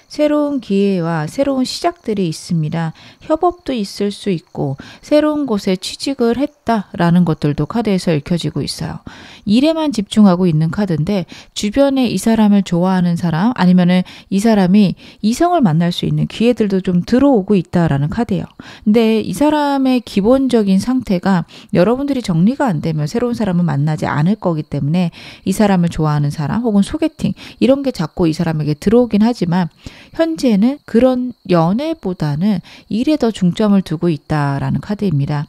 [SPEAKER 1] 새로운 기회와 새로운 시작들이 있습니다. 협업도 있을 수 있고 새로운 곳에 취직을 했다라는 것들도 카드에서 읽혀지고 있어요. 일에만 집중하고 있는 카드인데 주변에 이 사람을 좋아하는 사람, 아니면은 이 사람이 이성을 만날 수 있는 기회들도 좀 들어오고 있다라는 카드예요. 근데 이 사람의 기본적인 상태가 여러분들이 정리가 안 되면 새로운 사람을 만나지 않을 거기 때문에 이 사람을 좋아하는 사람 혹은 소개팅 이런 게 자꾸 이 사람에게 들어오긴 하지만 현재는 그런 연애보다는 일에 더 중점을 두고 있다라는 카드입니다.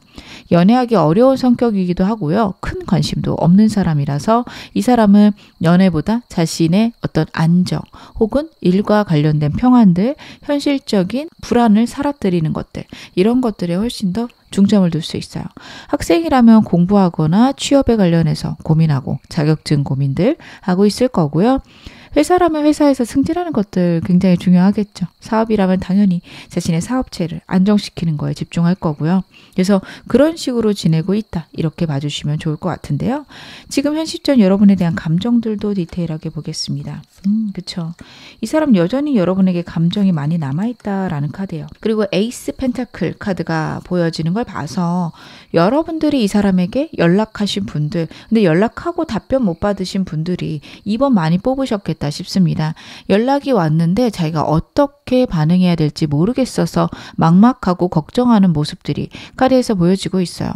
[SPEAKER 1] 연애하기 어려운 성격이기도 하고요. 큰 관심도 없는 사람이라서 이 사람은 연애보다 자신의 어떤 안정 혹은 일과 관련된 평안들, 현실적인 불안을 사라뜨리는 것들, 이런 것들에 훨씬 더 중점을 둘 수 있어요. 학생이라면 공부하거나 취업에 관련해서 고민하고 자격증 고민들 하고 있을 거고요. 회사라면 회사에서 승진하는 것들 굉장히 중요하겠죠. 사업이라면 당연히 자신의 사업체를 안정시키는 거에 집중할 거고요. 그래서 그런 식으로 지내고 있다, 이렇게 봐주시면 좋을 것 같은데요. 지금 현 시점 여러분에 대한 감정들도 디테일하게 보겠습니다. 그쵸. 이 사람 여전히 여러분에게 감정이 많이 남아있다라는 카드예요. 그리고 에이스 펜타클 카드가 보여지는 걸 봐서 여러분들이 이 사람에게 연락하신 분들, 근데 연락하고 답변 못 받으신 분들이 이번 많이 뽑으셨겠다 싶습니다. 연락이 왔는데 자기가 어떻게 반응해야 될지 모르겠어서 막막하고 걱정하는 모습들이 카드에서 보여지고 있어요.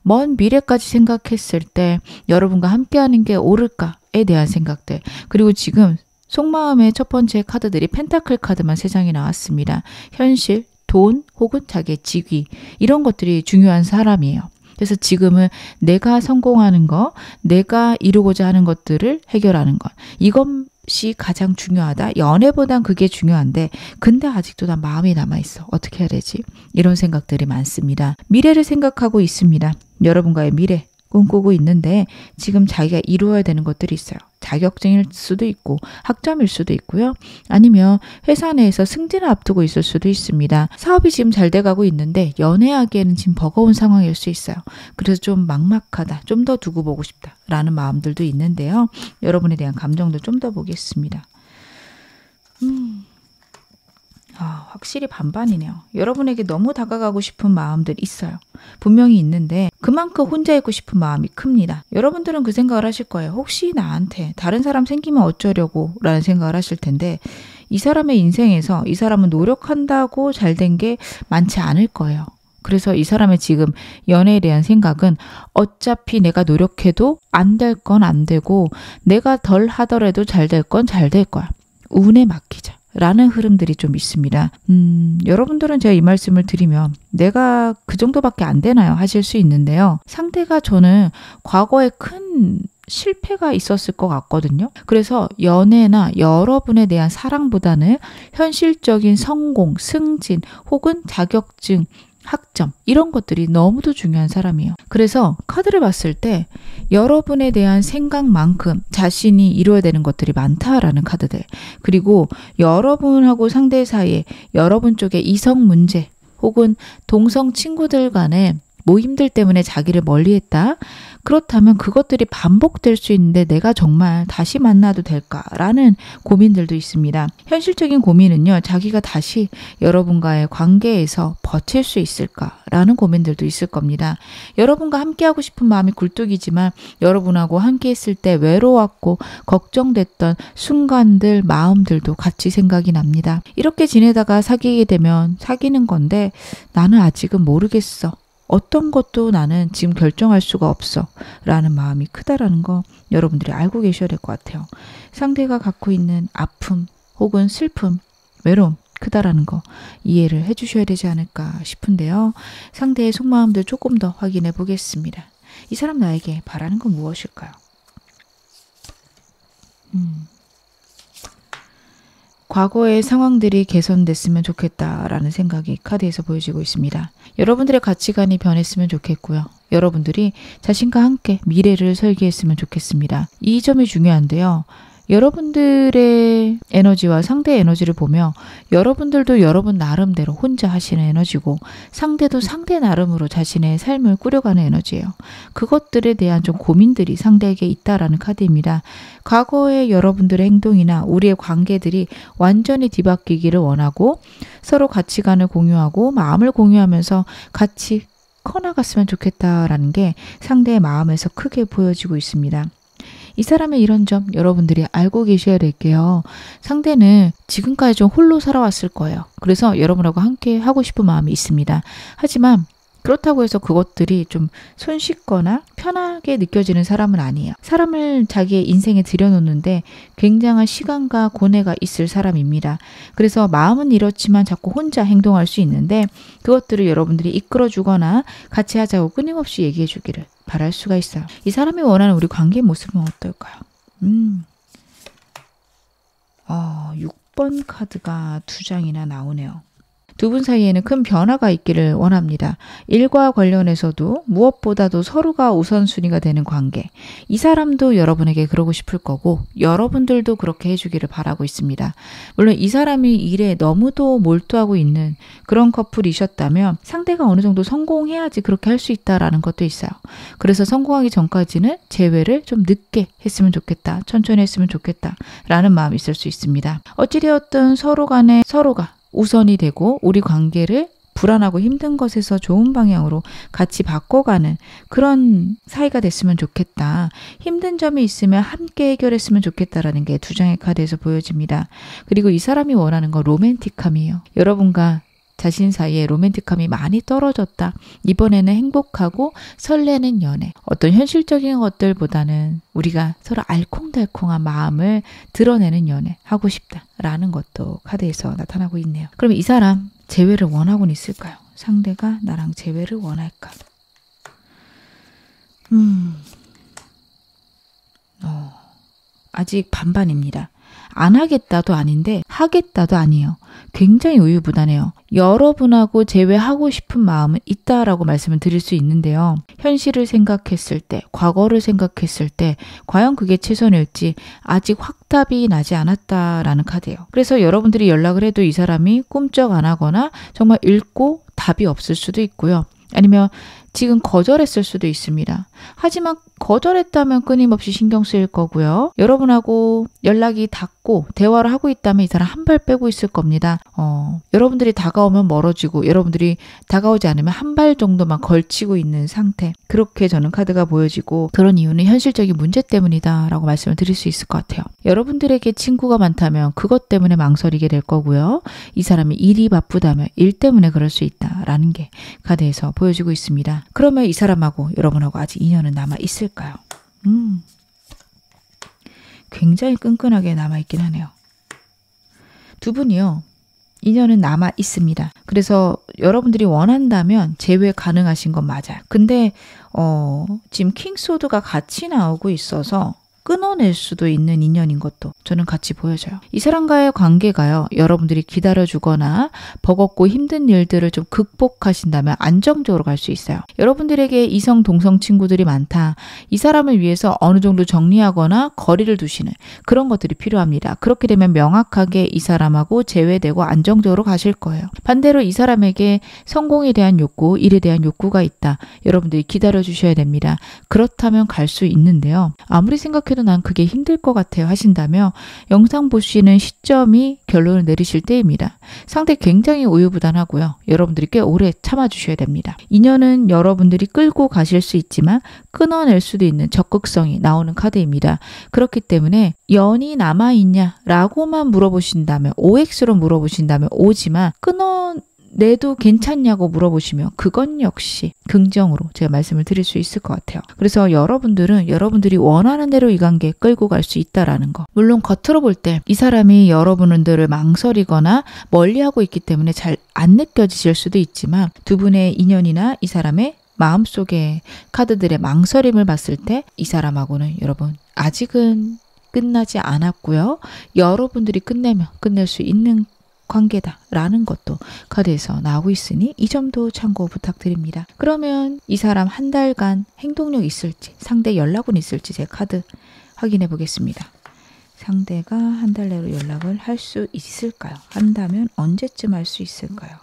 [SPEAKER 1] 먼 미래까지 생각했을 때 여러분과 함께하는 게 옳을까에 대한 생각들, 그리고 지금 속마음의 첫 번째 카드들이 펜타클 카드만 3장이 나왔습니다. 현실, 돈 혹은 자기의 직위, 이런 것들이 중요한 사람이에요. 그래서 지금은 내가 성공하는 거, 내가 이루고자 하는 것들을 해결하는 것, 이것이 가장 중요하다. 연애보단 그게 중요한데 근데 아직도 난 마음이 남아있어. 어떻게 해야 되지? 이런 생각들이 많습니다. 미래를 생각하고 있습니다. 여러분과의 미래 꿈꾸고 있는데 지금 자기가 이루어야 되는 것들이 있어요. 자격증일 수도 있고 학점일 수도 있고요. 아니면 회사 내에서 승진을 앞두고 있을 수도 있습니다. 사업이 지금 잘 돼가고 있는데 연애하기에는 지금 버거운 상황일 수 있어요. 그래서 좀 막막하다, 좀 더 두고 보고 싶다 라는 마음들도 있는데요. 여러분에 대한 감정도 좀 더 보겠습니다. 확실히 반반이네요. 여러분에게 너무 다가가고 싶은 마음들이 있어요. 분명히 있는데 그만큼 혼자 있고 싶은 마음이 큽니다. 여러분들은 그 생각을 하실 거예요. 혹시 나한테 다른 사람 생기면 어쩌려고 라는 생각을 하실 텐데, 이 사람의 인생에서 이 사람은 노력한다고 잘된 게 많지 않을 거예요. 그래서 이 사람의 지금 연애에 대한 생각은 어차피 내가 노력해도 안 될 건 안 되고 내가 덜 하더라도 잘 될 건 잘 될 거야. 운에 맡기자 라는 흐름들이 좀 있습니다. 여러분들은 제가 이 말씀을 드리면 내가 그 정도밖에 안 되나요? 하실 수 있는데요. 상대가 저는 과거에 큰 실패가 있었을 것 같거든요. 그래서 연애나 여러분에 대한 사랑보다는 현실적인 성공, 승진 혹은 자격증, 학점, 이런 것들이 너무도 중요한 사람이에요. 그래서 카드를 봤을 때 여러분에 대한 생각만큼 자신이 이루어야 되는 것들이 많다라는 카드들, 그리고 여러분하고 상대 사이에 여러분 쪽에 이성 문제 혹은 동성 친구들 간의 모임들 때문에 자기를 멀리했다, 그렇다면 그것들이 반복될 수 있는데 내가 정말 다시 만나도 될까라는 고민들도 있습니다. 현실적인 고민은요, 자기가 다시 여러분과의 관계에서 버틸 수 있을까라는 고민들도 있을 겁니다. 여러분과 함께하고 싶은 마음이 굴뚝이지만 여러분하고 함께했을 때 외로웠고 걱정됐던 순간들, 마음들도 같이 생각이 납니다. 이렇게 지내다가 사귀게 되면 사귀는 건데 나는 아직은 모르겠어. 어떤 것도 나는 지금 결정할 수가 없어 라는 마음이 크다라는 거 여러분들이 알고 계셔야 될 것 같아요. 상대가 갖고 있는 아픔 혹은 슬픔, 외로움 크다라는 거 이해를 해주셔야 되지 않을까 싶은데요. 상대의 속마음들 조금 더 확인해 보겠습니다. 이 사람 나에게 바라는 건 무엇일까요? 과거의 상황들이 개선됐으면 좋겠다라는 생각이 카드에서 보여지고 있습니다. 여러분들의 가치관이 변했으면 좋겠고요. 여러분들이 자신과 함께 미래를 설계했으면 좋겠습니다. 이 점이 중요한데요. 여러분들의 에너지와 상대의 에너지를 보며 여러분들도 여러분 나름대로 혼자 하시는 에너지고 상대도 상대 나름으로 자신의 삶을 꾸려가는 에너지예요. 그것들에 대한 좀 고민들이 상대에게 있다라는 카드입니다. 과거의 여러분들의 행동이나 우리의 관계들이 완전히 뒤바뀌기를 원하고 서로 가치관을 공유하고 마음을 공유하면서 같이 커나갔으면 좋겠다라는 게 상대의 마음에서 크게 보여지고 있습니다. 이 사람의 이런 점 여러분들이 알고 계셔야 될게요. 상대는 지금까지 좀 홀로 살아왔을 거예요. 그래서 여러분하고 함께 하고 싶은 마음이 있습니다. 하지만 그렇다고 해서 그것들이 좀 손쉽거나 편하게 느껴지는 사람은 아니에요. 사람을 자기의 인생에 들여놓는데 굉장한 시간과 고뇌가 있을 사람입니다. 그래서 마음은 이렇지만 자꾸 혼자 행동할 수 있는데 그것들을 여러분들이 이끌어주거나 같이 하자고 끊임없이 얘기해주기를 바랄 수가 있어요. 이 사람이 원하는 우리 관계의 모습은 어떨까요? 6번 카드가 2장이나 나오네요. 두 분 사이에는 큰 변화가 있기를 원합니다. 일과 관련해서도 무엇보다도 서로가 우선순위가 되는 관계. 이 사람도 여러분에게 그러고 싶을 거고 여러분들도 그렇게 해주기를 바라고 있습니다. 물론 이 사람이 일에 너무도 몰두하고 있는 그런 커플이셨다면 상대가 어느 정도 성공해야지 그렇게 할 수 있다라는 것도 있어요. 그래서 성공하기 전까지는 재회를 좀 늦게 했으면 좋겠다. 천천히 했으면 좋겠다. 라는 마음이 있을 수 있습니다. 어찌되었든 서로 간에 서로가 우선이 되고 우리 관계를 불안하고 힘든 것에서 좋은 방향으로 같이 바꿔가는 그런 사이가 됐으면 좋겠다. 힘든 점이 있으면 함께 해결했으면 좋겠다라는 게 2장의 카드에서 보여집니다. 그리고 이 사람이 원하는 건 로맨틱함이에요. 여러분과 자신 사이에 로맨틱함이 많이 떨어졌다. 이번에는 행복하고 설레는 연애. 어떤 현실적인 것들보다는 우리가 서로 알콩달콩한 마음을 드러내는 연애 하고 싶다라는 것도 카드에서 나타나고 있네요. 그럼 이 사람 재회를 원하고는 있을까요? 상대가 나랑 재회를 원할까? 아직 반반입니다. 안 하겠다도 아닌데 하겠다도 아니에요. 굉장히 우유부단해요. 여러분하고 재회하고 싶은 마음은 있다라고 말씀을 드릴 수 있는데요. 현실을 생각했을 때, 과거를 생각했을 때 과연 그게 최선일지 아직 확답이 나지 않았다라는 카드예요. 그래서 여러분들이 연락을 해도 이 사람이 꿈쩍 안 하거나 정말 읽고 답이 없을 수도 있고요. 아니면 지금 거절했을 수도 있습니다. 하지만 거절했다면 끊임없이 신경 쓰일 거고요. 여러분하고 연락이 닿고 대화를 하고 있다면 이 사람 한 발 빼고 있을 겁니다. 여러분들이 다가오면 멀어지고 여러분들이 다가오지 않으면 한 발 정도만 걸치고 있는 상태. 그렇게 저는 카드가 보여지고 그런 이유는 현실적인 문제 때문이다 라고 말씀을 드릴 수 있을 것 같아요. 여러분들에게 친구가 많다면 그것 때문에 망설이게 될 거고요. 이 사람이 일이 바쁘다면 일 때문에 그럴 수 있다라는 게 카드에서 보여지고 있습니다. 그러면 이 사람하고 여러분하고 아직 인연은 남아 있을까요? 굉장히 끈끈하게 남아있긴 하네요. 두 분이요. 인연은 남아 있습니다. 그래서 여러분들이 원한다면 재회 가능하신 건 맞아요. 근데 지금 킹소드가 같이 나오고 있어서 끊어낼 수도 있는 인연인 것도 저는 같이 보여져요. 이 사람과의 관계가요, 여러분들이 기다려주거나 버겁고 힘든 일들을 좀 극복하신다면 안정적으로 갈 수 있어요. 여러분들에게 이성 동성 친구들이 많다. 이 사람을 위해서 어느 정도 정리하거나 거리를 두시는 그런 것들이 필요합니다. 그렇게 되면 명확하게 이 사람하고 제외되고 안정적으로 가실 거예요. 반대로 이 사람에게 성공에 대한 욕구, 일에 대한 욕구가 있다. 여러분들이 기다려주셔야 됩니다. 그렇다면 갈 수 있는데요. 아무리 생각해도 난 그게 힘들 것 같아요 하신다면 영상 보시는 시점이 결론을 내리실 때입니다. 상대 굉장히 우유부단하고요. 여러분들이 꽤 오래 참아주셔야 됩니다. 인연은 여러분들이 끌고 가실 수 있지만 끊어낼 수도 있는 적극성이 나오는 카드입니다. 그렇기 때문에 연이 남아있냐 라고만 물어보신다면 OX로 물어보신다면 O지만 끊어내도 괜찮냐고 물어보시면 그건 역시 긍정으로 제가 말씀을 드릴 수 있을 것 같아요. 그래서 여러분들은 여러분들이 원하는 대로 이 관계 끌고 갈 수 있다라는 거. 물론 겉으로 볼 때 이 사람이 여러분들을 망설이거나 멀리하고 있기 때문에 잘 안 느껴지실 수도 있지만 두 분의 인연이나 이 사람의 마음속의 카드들의 망설임을 봤을 때 이 사람하고는 여러분 아직은 끝나지 않았고요. 여러분들이 끝내면 끝낼 수 있는 관계다라는 것도 카드에서 나오고 있으니 이 점도 참고 부탁드립니다. 그러면 이 사람 한 달간 행동력 있을지 상대 연락은 있을지 제 카드 확인해 보겠습니다. 상대가 한 달 내로 연락을 할 수 있을까요? 한다면 언제쯤 할 수 있을까요?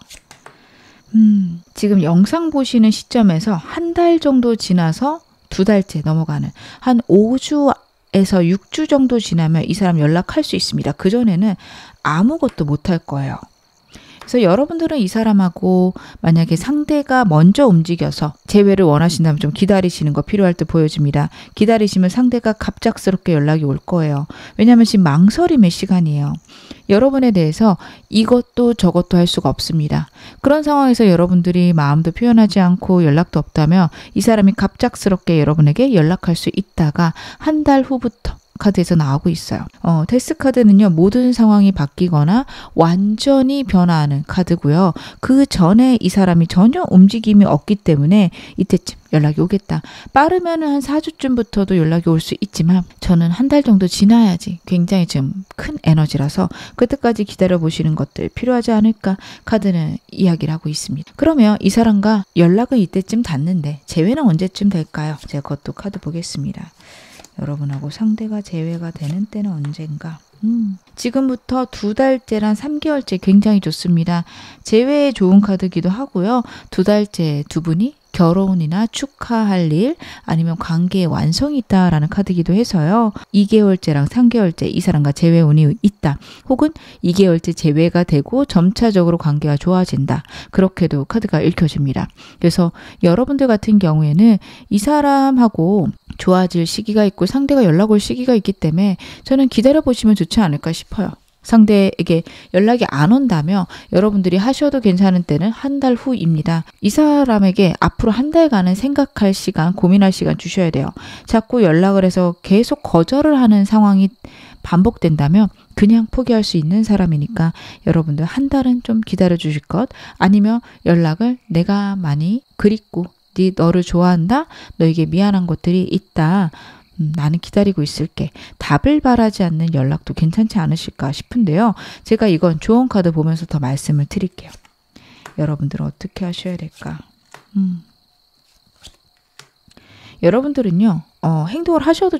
[SPEAKER 1] 지금 영상 보시는 시점에서 한 달 정도 지나서 2달째 넘어가는 한 5주에서 6주 정도 지나면 이 사람 연락할 수 있습니다. 그전에는 아무것도 못할 거예요. 그래서 여러분들은 이 사람하고 만약에 상대가 먼저 움직여서 재회를 원하신다면 좀 기다리시는 거 필요할 때 보여집니다. 기다리시면 상대가 갑작스럽게 연락이 올 거예요. 왜냐하면 지금 망설임의 시간이에요. 여러분에 대해서 이것도 저것도 할 수가 없습니다. 그런 상황에서 여러분들이 마음도 표현하지 않고 연락도 없다면 이 사람이 갑작스럽게 여러분에게 연락할 수 있다가 한 달 후부터 카드에서 나오고 있어요. 데스 카드는요. 모든 상황이 바뀌거나 완전히 변화하는 카드고요. 그 전에 이 사람이 전혀 움직임이 없기 때문에 이때쯤 연락이 오겠다. 빠르면 한 4주쯤부터도 연락이 올 수 있지만 저는 한 달 정도 지나야지 굉장히 좀 큰 에너지라서 그때까지 기다려보시는 것들 필요하지 않을까 카드는 이야기를 하고 있습니다. 그러면 이 사람과 연락은 이때쯤 닿는데 재회는 언제쯤 될까요? 제가 그것도 카드 보겠습니다. 여러분하고 상대가 재회가 되는 때는 언젠가? 지금부터 2달째란 3개월째 굉장히 좋습니다. 재회에 좋은 카드기도 하고요. 2달째 두 분이 결혼이나 축하할 일 아니면 관계의 완성이 있다라는 카드기도 해서요. 2개월째랑 3개월째 이 사람과 재회 운이 있다. 혹은 2개월째 재회가 되고 점차적으로 관계가 좋아진다. 그렇게도 카드가 읽혀집니다. 그래서 여러분들 같은 경우에는 이 사람하고 좋아질 시기가 있고 상대가 연락 올 시기가 있기 때문에 저는 기다려보시면 좋지 않을까 싶어요. 상대에게 연락이 안 온다면 여러분들이 하셔도 괜찮은 때는 한 달 후입니다. 이 사람에게 앞으로 한 달간은 생각할 시간, 고민할 시간 주셔야 돼요. 자꾸 연락을 해서 계속 거절을 하는 상황이 반복된다면 그냥 포기할 수 있는 사람이니까 여러분들 한 달은 좀 기다려 주실 것, 아니면 연락을 내가 많이 그립고 너를 좋아한다, 너에게 미안한 것들이 있다, 나는 기다리고 있을게, 답을 바라지 않는 연락도 괜찮지 않으실까 싶은데요. 제가 이건 조언 카드 보면서 더 말씀을 드릴게요. 여러분들은 어떻게 하셔야 될까? 여러분들은요, 행동을 하셔도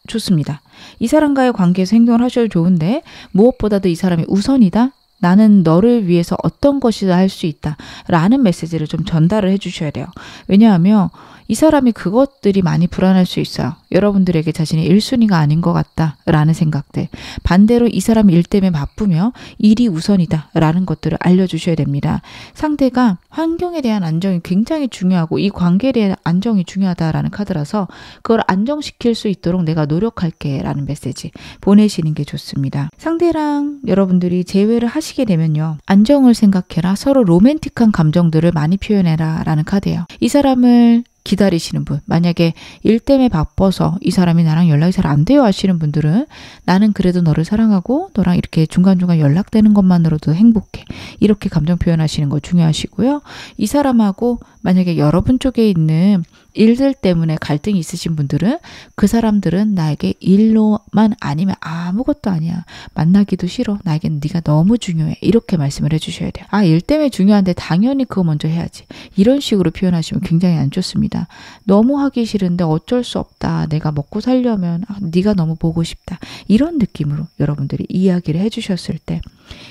[SPEAKER 1] 좋습니다. 이 사람과의 관계에서 행동을 하셔도 좋은데 무엇보다도 이 사람이 우선이다. 나는 너를 위해서 어떤 것이다 할 수 있다 라는 메시지를 좀 전달을 해 주셔야 돼요. 왜냐하면 이 사람이 그것들이 많이 불안할 수 있어요. 여러분들에게 자신이 1순위가 아닌 것 같다 라는 생각들. 반대로 이 사람이 일 때문에 바쁘며 일이 우선이다 라는 것들을 알려주셔야 됩니다. 상대가 환경에 대한 안정이 굉장히 중요하고 이 관계에 대한 안정이 중요하다라는 카드라서 그걸 안정시킬 수 있도록 내가 노력할게 라는 메시지 보내시는 게 좋습니다. 상대랑 여러분들이 재회를 하시게 되면요, 안정을 생각해라, 서로 로맨틱한 감정들을 많이 표현해라 라는 카드예요. 이 사람을 기다리시는 분, 만약에 일 때문에 바빠서 이 사람이 나랑 연락이 잘 안 돼요 하시는 분들은 나는 그래도 너를 사랑하고 너랑 이렇게 중간중간 연락되는 것만으로도 행복해, 이렇게 감정 표현하시는 거 중요하시고요. 이 사람하고 만약에 여러분 쪽에 있는 일들 때문에 갈등이 있으신 분들은 그 사람들은 나에게 일로만 아니면 아무것도 아니야. 만나기도 싫어. 나에겐 네가 너무 중요해. 이렇게 말씀을 해주셔야 돼요. 일 때문에 중요한데 당연히 그거 먼저 해야지. 이런 식으로 표현하시면 굉장히 안 좋습니다. 너무 하기 싫은데 어쩔 수 없다. 내가 먹고 살려면 네가 너무 보고 싶다. 이런 느낌으로 여러분들이 이야기를 해주셨을 때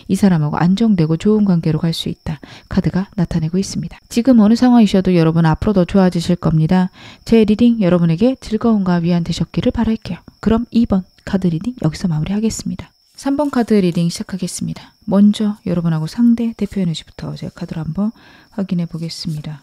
[SPEAKER 1] 이 사람하고 안정되고 좋은 관계로 갈 수 있다. 카드가 나타내고 있습니다. 지금 어느 상황이셔도 여러분 앞으로 더 좋아지실 겁니다. 제 리딩 여러분에게 즐거움과 위안 되셨기를 바랄게요. 그럼 2번 카드 리딩 여기서 마무리하겠습니다. 3번 카드 리딩 시작하겠습니다. 먼저 여러분하고 상대 대표 에너지부터 제가 카드를 한번 확인해 보겠습니다.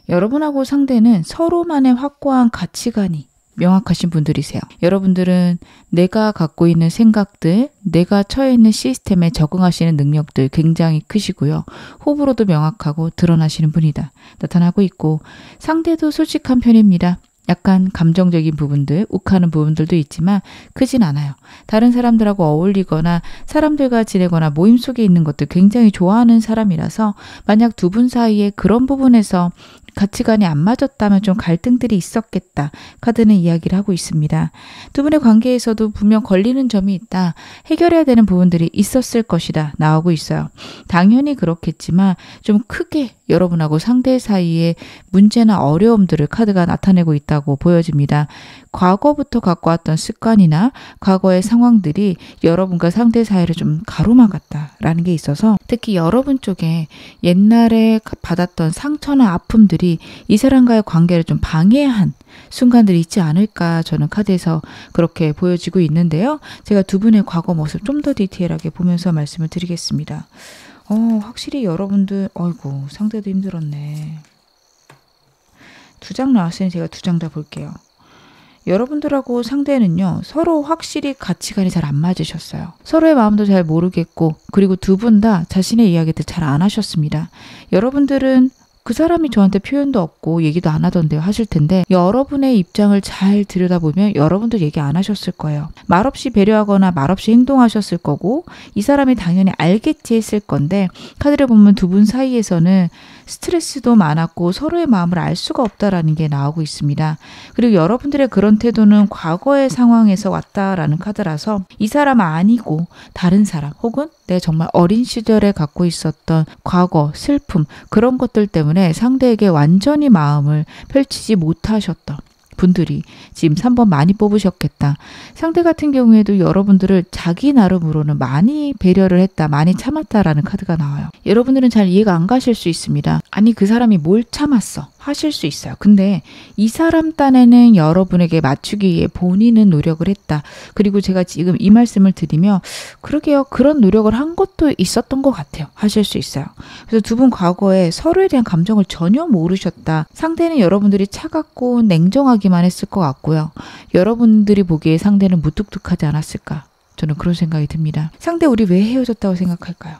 [SPEAKER 1] 여러분하고 상대는 서로만의 확고한 가치관이 명확하신 분들이세요. 여러분들은 내가 갖고 있는 생각들, 내가 처해 있는 시스템에 적응하시는 능력들 굉장히 크시고요. 호불호도 명확하고 드러나시는 분이다. 나타나고 있고 상대도 솔직한 편입니다. 약간 감정적인 부분들, 욱하는 부분들도 있지만 크진 않아요. 다른 사람들하고 어울리거나 사람들과 지내거나 모임 속에 있는 것들 굉장히 좋아하는 사람이라서 만약 두 분 사이에 그런 부분에서 가치관이 안 맞았다면 좀 갈등들이 있었겠다. 카드는 이야기를 하고 있습니다. 두 분의 관계에서도 분명 걸리는 점이 있다. 해결해야 되는 부분들이 있었을 것이다. 나오고 있어요. 당연히 그렇겠지만 좀 크게 여러분하고 상대 사이에 문제나 어려움들을 카드가 나타내고 있다고 보여집니다. 과거부터 갖고 왔던 습관이나 과거의 상황들이 여러분과 상대 사이를 좀 가로막았다라는 게 있어서 특히 여러분 쪽에 옛날에 받았던 상처나 아픔들이 이 사람과의 관계를 좀 방해한 순간들이 있지 않을까 저는 카드에서 그렇게 보여지고 있는데요. 제가 두 분의 과거 모습 좀 더 디테일하게 보면서 말씀을 드리겠습니다. 확실히 여러분들 어이구 상대도 힘들었네. 2장 나왔으니 제가 2장 다 볼게요. 여러분들하고 상대는요 서로 확실히 가치관이 잘 안 맞으셨어요. 서로의 마음도 잘 모르겠고 그리고 두 분 다 자신의 이야기들 잘 안 하셨습니다. 여러분들은 그 사람이 저한테 표현도 없고 얘기도 안 하던데요 하실 텐데 여러분의 입장을 잘 들여다보면 여러분도 얘기 안 하셨을 거예요. 말없이 배려하거나 말없이 행동하셨을 거고 이 사람이 당연히 알겠지 했을 건데 카드를 보면 두 분 사이에서는 스트레스도 많았고 서로의 마음을 알 수가 없다라는 게 나오고 있습니다. 그리고 여러분들의 그런 태도는 과거의 상황에서 왔다라는 카드라서 이 사람 아니고 다른 사람 혹은 내가 정말 어린 시절에 갖고 있었던 과거, 슬픔 그런 것들 때문에 상대에게 완전히 마음을 펼치지 못하셨던 분들이 지금 3번 많이 뽑으셨겠다. 상대 같은 경우에도 여러분들을 자기 나름으로는 많이 배려를 했다. 많이 참았다라는 카드가 나와요. 여러분들은 잘 이해가 안 가실 수 있습니다. 아니 그 사람이 뭘 참았어? 하실 수 있어요. 근데 이 사람 딴에는 여러분에게 맞추기 위해 본인은 노력을 했다. 그리고 제가 지금 이 말씀을 드리며 그러게요. 그런 노력을 한 것도 있었던 것 같아요. 하실 수 있어요. 그래서 두 분 과거에 서로에 대한 감정을 전혀 모르셨다. 상대는 여러분들이 차갑고 냉정하기만 했을 것 같고요. 여러분들이 보기에 상대는 무뚝뚝하지 않았을까. 저는 그런 생각이 듭니다. 상대 우리 왜 헤어졌다고 생각할까요?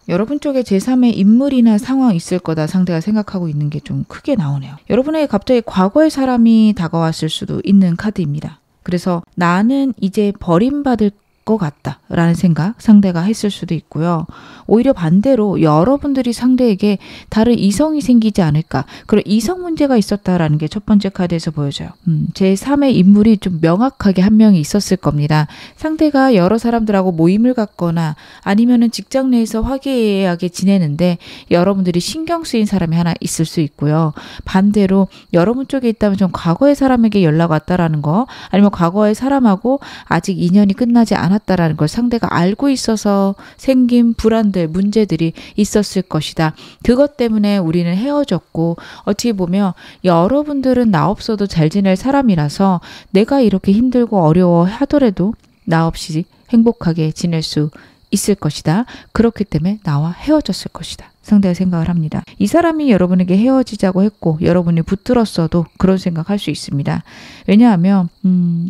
[SPEAKER 1] 여러분 쪽에 제3의 인물이나 상황 있을 거다 상대가 생각하고 있는 게 좀 크게 나오네요. 여러분에게 갑자기 과거의 사람이 다가왔을 수도 있는 카드입니다. 그래서 나는 이제 버림받을 것 같다 라는 생각 상대가 했을 수도 있고요. 오히려 반대로 여러분들이 상대에게 다른 이성이 생기지 않을까 그런 이성 문제가 있었다라는 게 첫 번째 카드에서 보여져요. 제3의 인물이 좀 명확하게 한 명이 있었을 겁니다. 상대가 여러 사람들하고 모임을 갖거나 아니면은 직장 내에서 화기애애하게 지내는데 여러분들이 신경 쓰인 사람이 하나 있을 수 있고요. 반대로 여러분 쪽에 있다면 좀 과거의 사람에게 연락 왔다라는 거 아니면 과거의 사람하고 아직 인연이 끝나지 않았다라는 걸 상대가 알고 있어서 생긴 불안들, 문제들이 있었을 것이다. 그것 때문에 우리는 헤어졌고 어떻게 보면 여러분들은 나 없어도 잘 지낼 사람이라서 내가 이렇게 힘들고 어려워 하더라도 나 없이 행복하게 지낼 수 있을 것이다. 그렇기 때문에 나와 헤어졌을 것이다. 상대가 생각을 합니다. 이 사람이 여러분에게 헤어지자고 했고 여러분이 붙들었어도 그런 생각할 수 있습니다. 왜냐하면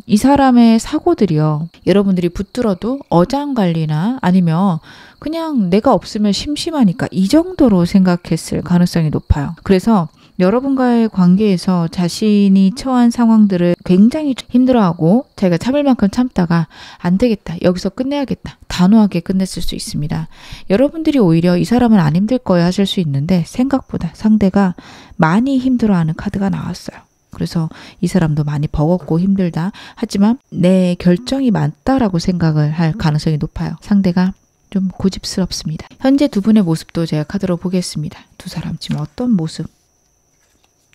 [SPEAKER 1] 이 사람의 사고들이요. 여러분들이 붙들어도 어장관리나 아니면 그냥 내가 없으면 심심하니까 이 정도로 생각했을 가능성이 높아요. 그래서 여러분과의 관계에서 자신이 처한 상황들을 굉장히 힘들어하고 자기가 참을 만큼 참다가 안 되겠다, 여기서 끝내야겠다, 단호하게 끝냈을 수 있습니다. 여러분들이 오히려 이 사람은 안 힘들 거야 하실 수 있는데 생각보다 상대가 많이 힘들어하는 카드가 나왔어요. 그래서 이 사람도 많이 버겁고 힘들다. 하지만 내 결정이 맞다라고 생각을 할 가능성이 높아요. 상대가 좀 고집스럽습니다. 현재 두 분의 모습도 제가 카드로 보겠습니다. 두 사람 지금 어떤 모습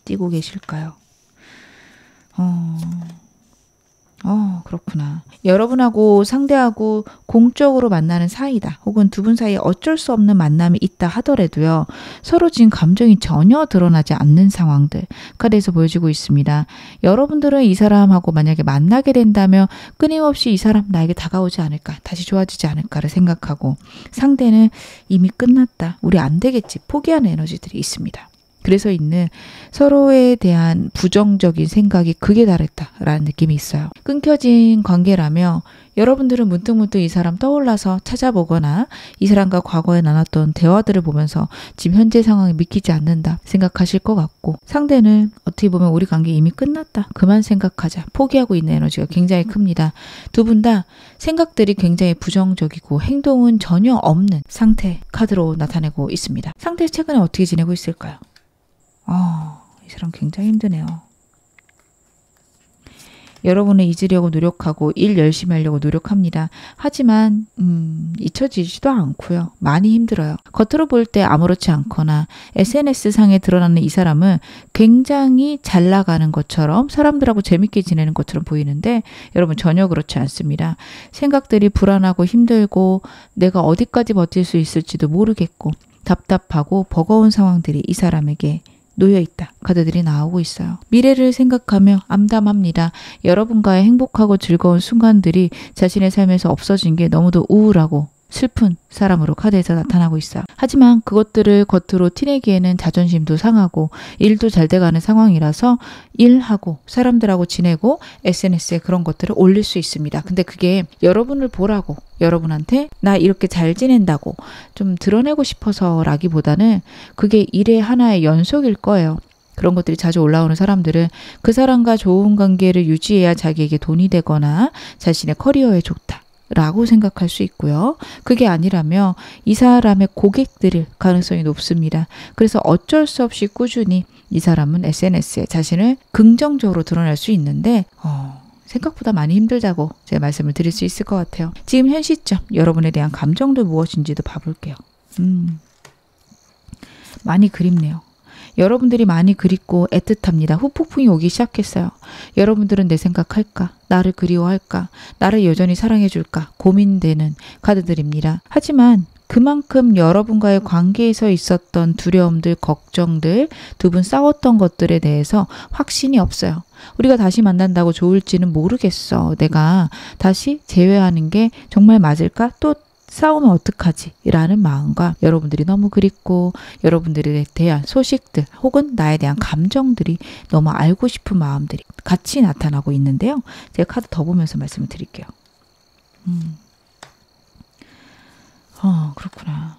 [SPEAKER 1] 띄고 계실까요? 그렇구나. 여러분하고 상대하고 공적으로 만나는 사이다. 혹은 두 분 사이에 어쩔 수 없는 만남이 있다 하더라도요. 서로 지금 감정이 전혀 드러나지 않는 상황들 카드에서 보여지고 있습니다. 여러분들은 이 사람하고 만약에 만나게 된다면 끊임없이 이 사람 나에게 다가오지 않을까, 다시 좋아지지 않을까를 생각하고, 상대는 이미 끝났다, 우리 안 되겠지, 포기하는 에너지들이 있습니다. 그래서 있는 서로에 대한 부정적인 생각이 극에 달했다라는 느낌이 있어요. 끊겨진 관계라며 여러분들은 문득문득 이 사람 떠올라서 찾아보거나 이 사람과 과거에 나눴던 대화들을 보면서 지금 현재 상황이 믿기지 않는다 생각하실 것 같고, 상대는 어떻게 보면 우리 관계 이미 끝났다, 그만 생각하자, 포기하고 있는 에너지가 굉장히 큽니다. 두 분 다 생각들이 굉장히 부정적이고 행동은 전혀 없는 상태 카드로 나타내고 있습니다. 상대 최근에 어떻게 지내고 있을까요? 이 사람 굉장히 힘드네요. 여러분을 잊으려고 노력하고 일 열심히 하려고 노력합니다. 하지만 잊혀지지도 않고요. 많이 힘들어요. 겉으로 볼 때 아무렇지 않거나 SNS상에 드러나는 이 사람은 굉장히 잘 나가는 것처럼, 사람들하고 재밌게 지내는 것처럼 보이는데 여러분 전혀 그렇지 않습니다. 생각들이 불안하고 힘들고 내가 어디까지 버틸 수 있을지도 모르겠고 답답하고 버거운 상황들이 이 사람에게 놓여있다 카드들이 나오고 있어요. 미래를 생각하며 암담합니다. 여러분과의 행복하고 즐거운 순간들이 자신의 삶에서 없어진 게 너무도 우울하고 슬픈 사람으로 카드에서 나타나고 있어요. 하지만 그것들을 겉으로 티내기에는 자존심도 상하고 일도 잘 돼가는 상황이라서 일하고 사람들하고 지내고 SNS에 그런 것들을 올릴 수 있습니다. 근데 그게 여러분을 보라고, 여러분한테 나 이렇게 잘 지낸다고 좀 드러내고 싶어서라기보다는 그게 일의 하나의 연속일 거예요. 그런 것들이 자주 올라오는 사람들은 그 사람과 좋은 관계를 유지해야 자기에게 돈이 되거나 자신의 커리어에 좋다 라고 생각할 수 있고요. 그게 아니라면 이 사람의 고객들일 가능성이 높습니다. 그래서 어쩔 수 없이 꾸준히 이 사람은 SNS에 자신을 긍정적으로 드러낼 수 있는데 생각보다 많이 힘들다고 제가 말씀을 드릴 수 있을 것 같아요. 지금 현 시점 여러분에 대한 감정도 무엇인지도 봐볼게요. 많이 그립네요. 여러분들이 많이 그립고 애틋합니다. 후폭풍이 오기 시작했어요. 여러분들은 내 생각할까? 나를 그리워할까? 나를 여전히 사랑해줄까? 고민되는 카드들입니다. 하지만 그만큼 여러분과의 관계에서 있었던 두려움들, 걱정들, 두 분 싸웠던 것들에 대해서 확신이 없어요. 우리가 다시 만난다고 좋을지는 모르겠어. 내가 다시 재회하는 게 정말 맞을까? 또 싸우면 어떡하지? 라는 마음과 여러분들이 너무 그립고 여러분들에 대한 소식들 혹은 나에 대한 감정들이 너무 알고 싶은 마음들이 같이 나타나고 있는데요. 제가 카드 더 보면서 말씀을 드릴게요. 그렇구나.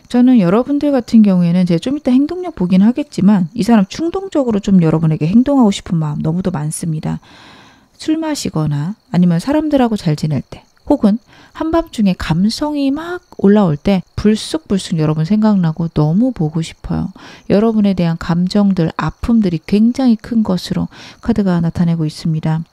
[SPEAKER 1] 저는 여러분들 같은 경우에는 제가 좀 이따 행동력 보긴 하겠지만 이 사람 충동적으로 좀 여러분에게 행동하고 싶은 마음 너무도 많습니다. 술 마시거나 아니면 사람들하고 잘 지낼 때 혹은 한밤중에 감성이 막 올라올 때 불쑥불쑥 여러분 생각나고 너무 보고 싶어요. 여러분에 대한 감정들, 아픔들이 굉장히 큰 것으로 카드가 나타내고 있습니다.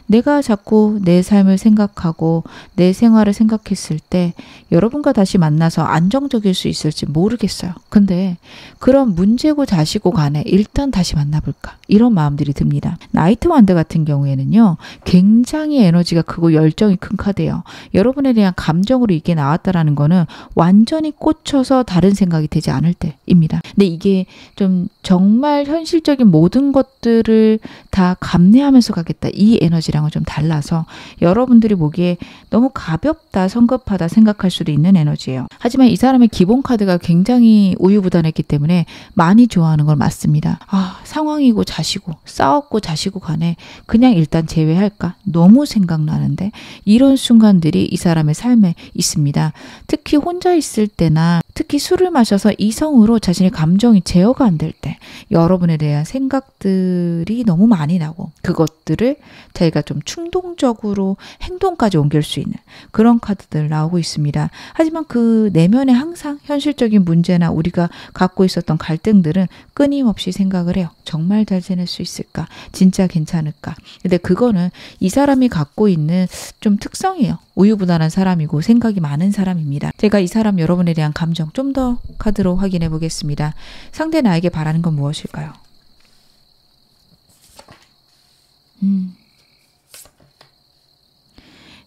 [SPEAKER 1] 내가 자꾸 내 삶을 생각하고 내 생활을 생각했을 때 여러분과 다시 만나서 안정적일 수 있을지 모르겠어요. 근데 그런 문제고 자시고 간에 일단 다시 만나볼까? 이런 마음들이 듭니다. 나이트 완드 같은 경우에는요. 굉장히 에너지가 크고 열정이 큰 카드예요. 여러분에 대한 감정으로 이게 나왔다라는 거는 완전히 꽂혀서 다른 생각이 되지 않을 때입니다. 근데 이게 좀 정말 현실적인 모든 것들을 다 감내하면서 가겠다. 이 에너지랑은 좀 달라서 여러분들이 보기에 너무 가볍다, 성급하다 생각할 수도 있는 에너지예요. 하지만 이 사람의 기본 카드가 굉장히 우유부단했기 때문에 많이 좋아하는 걸 맞습니다. 상황이고 자시고 싸웠고 자시고 간에 그냥 일단 제외할까? 너무 생각나는데 이런 순간들이 이 사람의 삶에 있습니다. 특히 혼자 있을 때나 특히 술을 마셔서 이성으로 자신의 감정이 제어가 안 될 때 여러분에 대한 생각들이 너무 많이 나고 그것들을 자기가 좀 충동적으로 행동까지 옮길 수 있는 그런 카드들 나오고 있습니다. 하지만 그 내면에 항상 현실적인 문제나 우리가 갖고 있었던 갈등들은 끊임없이 생각을 해요. 정말 잘 지낼 수 있을까? 진짜 괜찮을까? 근데 그거는 이 사람이 갖고 있는 좀 특성이에요. 우유부단한 사람이고 생각이 많은 사람입니다. 제가 이 사람 여러분에 대한 감정 좀 더 카드로 확인해 보겠습니다. 상대 나에게 바라는 건 무엇일까요?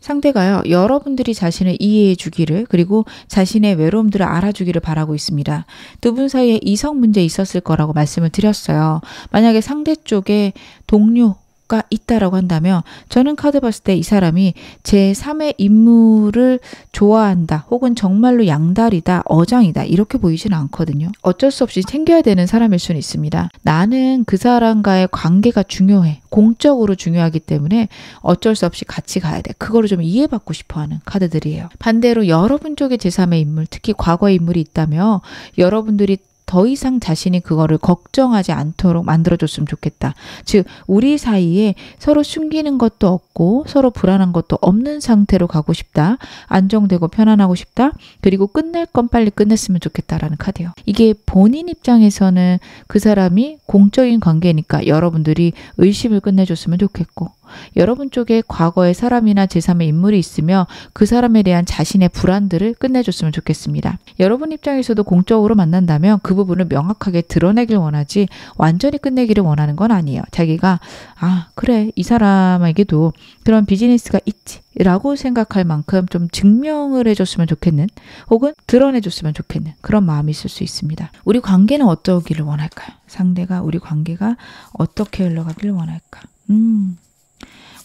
[SPEAKER 1] 상대가요, 여러분들이 자신을 이해해 주기를 그리고 자신의 외로움들을 알아주기를 바라고 있습니다. 두 분 사이에 이성 문제 있었을 거라고 말씀을 드렸어요. 만약에 상대 쪽에 동료가 있다라고 한다면 저는 카드 봤을 때 이 사람이 제3의 인물을 좋아한다 혹은 정말로 양다리다 어장이다 이렇게 보이지는 않거든요. 어쩔 수 없이 챙겨야 되는 사람일 수는 있습니다. 나는 그 사람과의 관계가 중요해. 공적으로 중요하기 때문에 어쩔 수 없이 같이 가야 돼. 그거를 좀 이해받고 싶어하는 카드들이에요. 반대로 여러분 쪽에 제3의 인물 특히 과거의 인물이 있다면 여러분들이 더 이상 자신이 그거를 걱정하지 않도록 만들어줬으면 좋겠다. 즉 우리 사이에 서로 숨기는 것도 없고 서로 불안한 것도 없는 상태로 가고 싶다. 안정되고 편안하고 싶다. 그리고 끝낼 건 빨리 끝냈으면 좋겠다라는 카드예요. 이게 본인 입장에서는 그 사람이 공적인 관계니까 여러분들이 의심을 끝내줬으면 좋겠고 여러분 쪽에 과거의 사람이나 제3의 인물이 있으며 그 사람에 대한 자신의 불안들을 끝내줬으면 좋겠습니다. 여러분 입장에서도 공적으로 만난다면 그 부분을 명확하게 드러내길 원하지 완전히 끝내기를 원하는 건 아니에요. 자기가 그래 이 사람에게도 그런 비즈니스가 있지 라고 생각할 만큼 좀 증명을 해줬으면 좋겠는 혹은 드러내줬으면 좋겠는 그런 마음이 있을 수 있습니다. 우리 관계는 어떠기를 원할까요? 상대가 우리 관계가 어떻게 흘러가기를 원할까?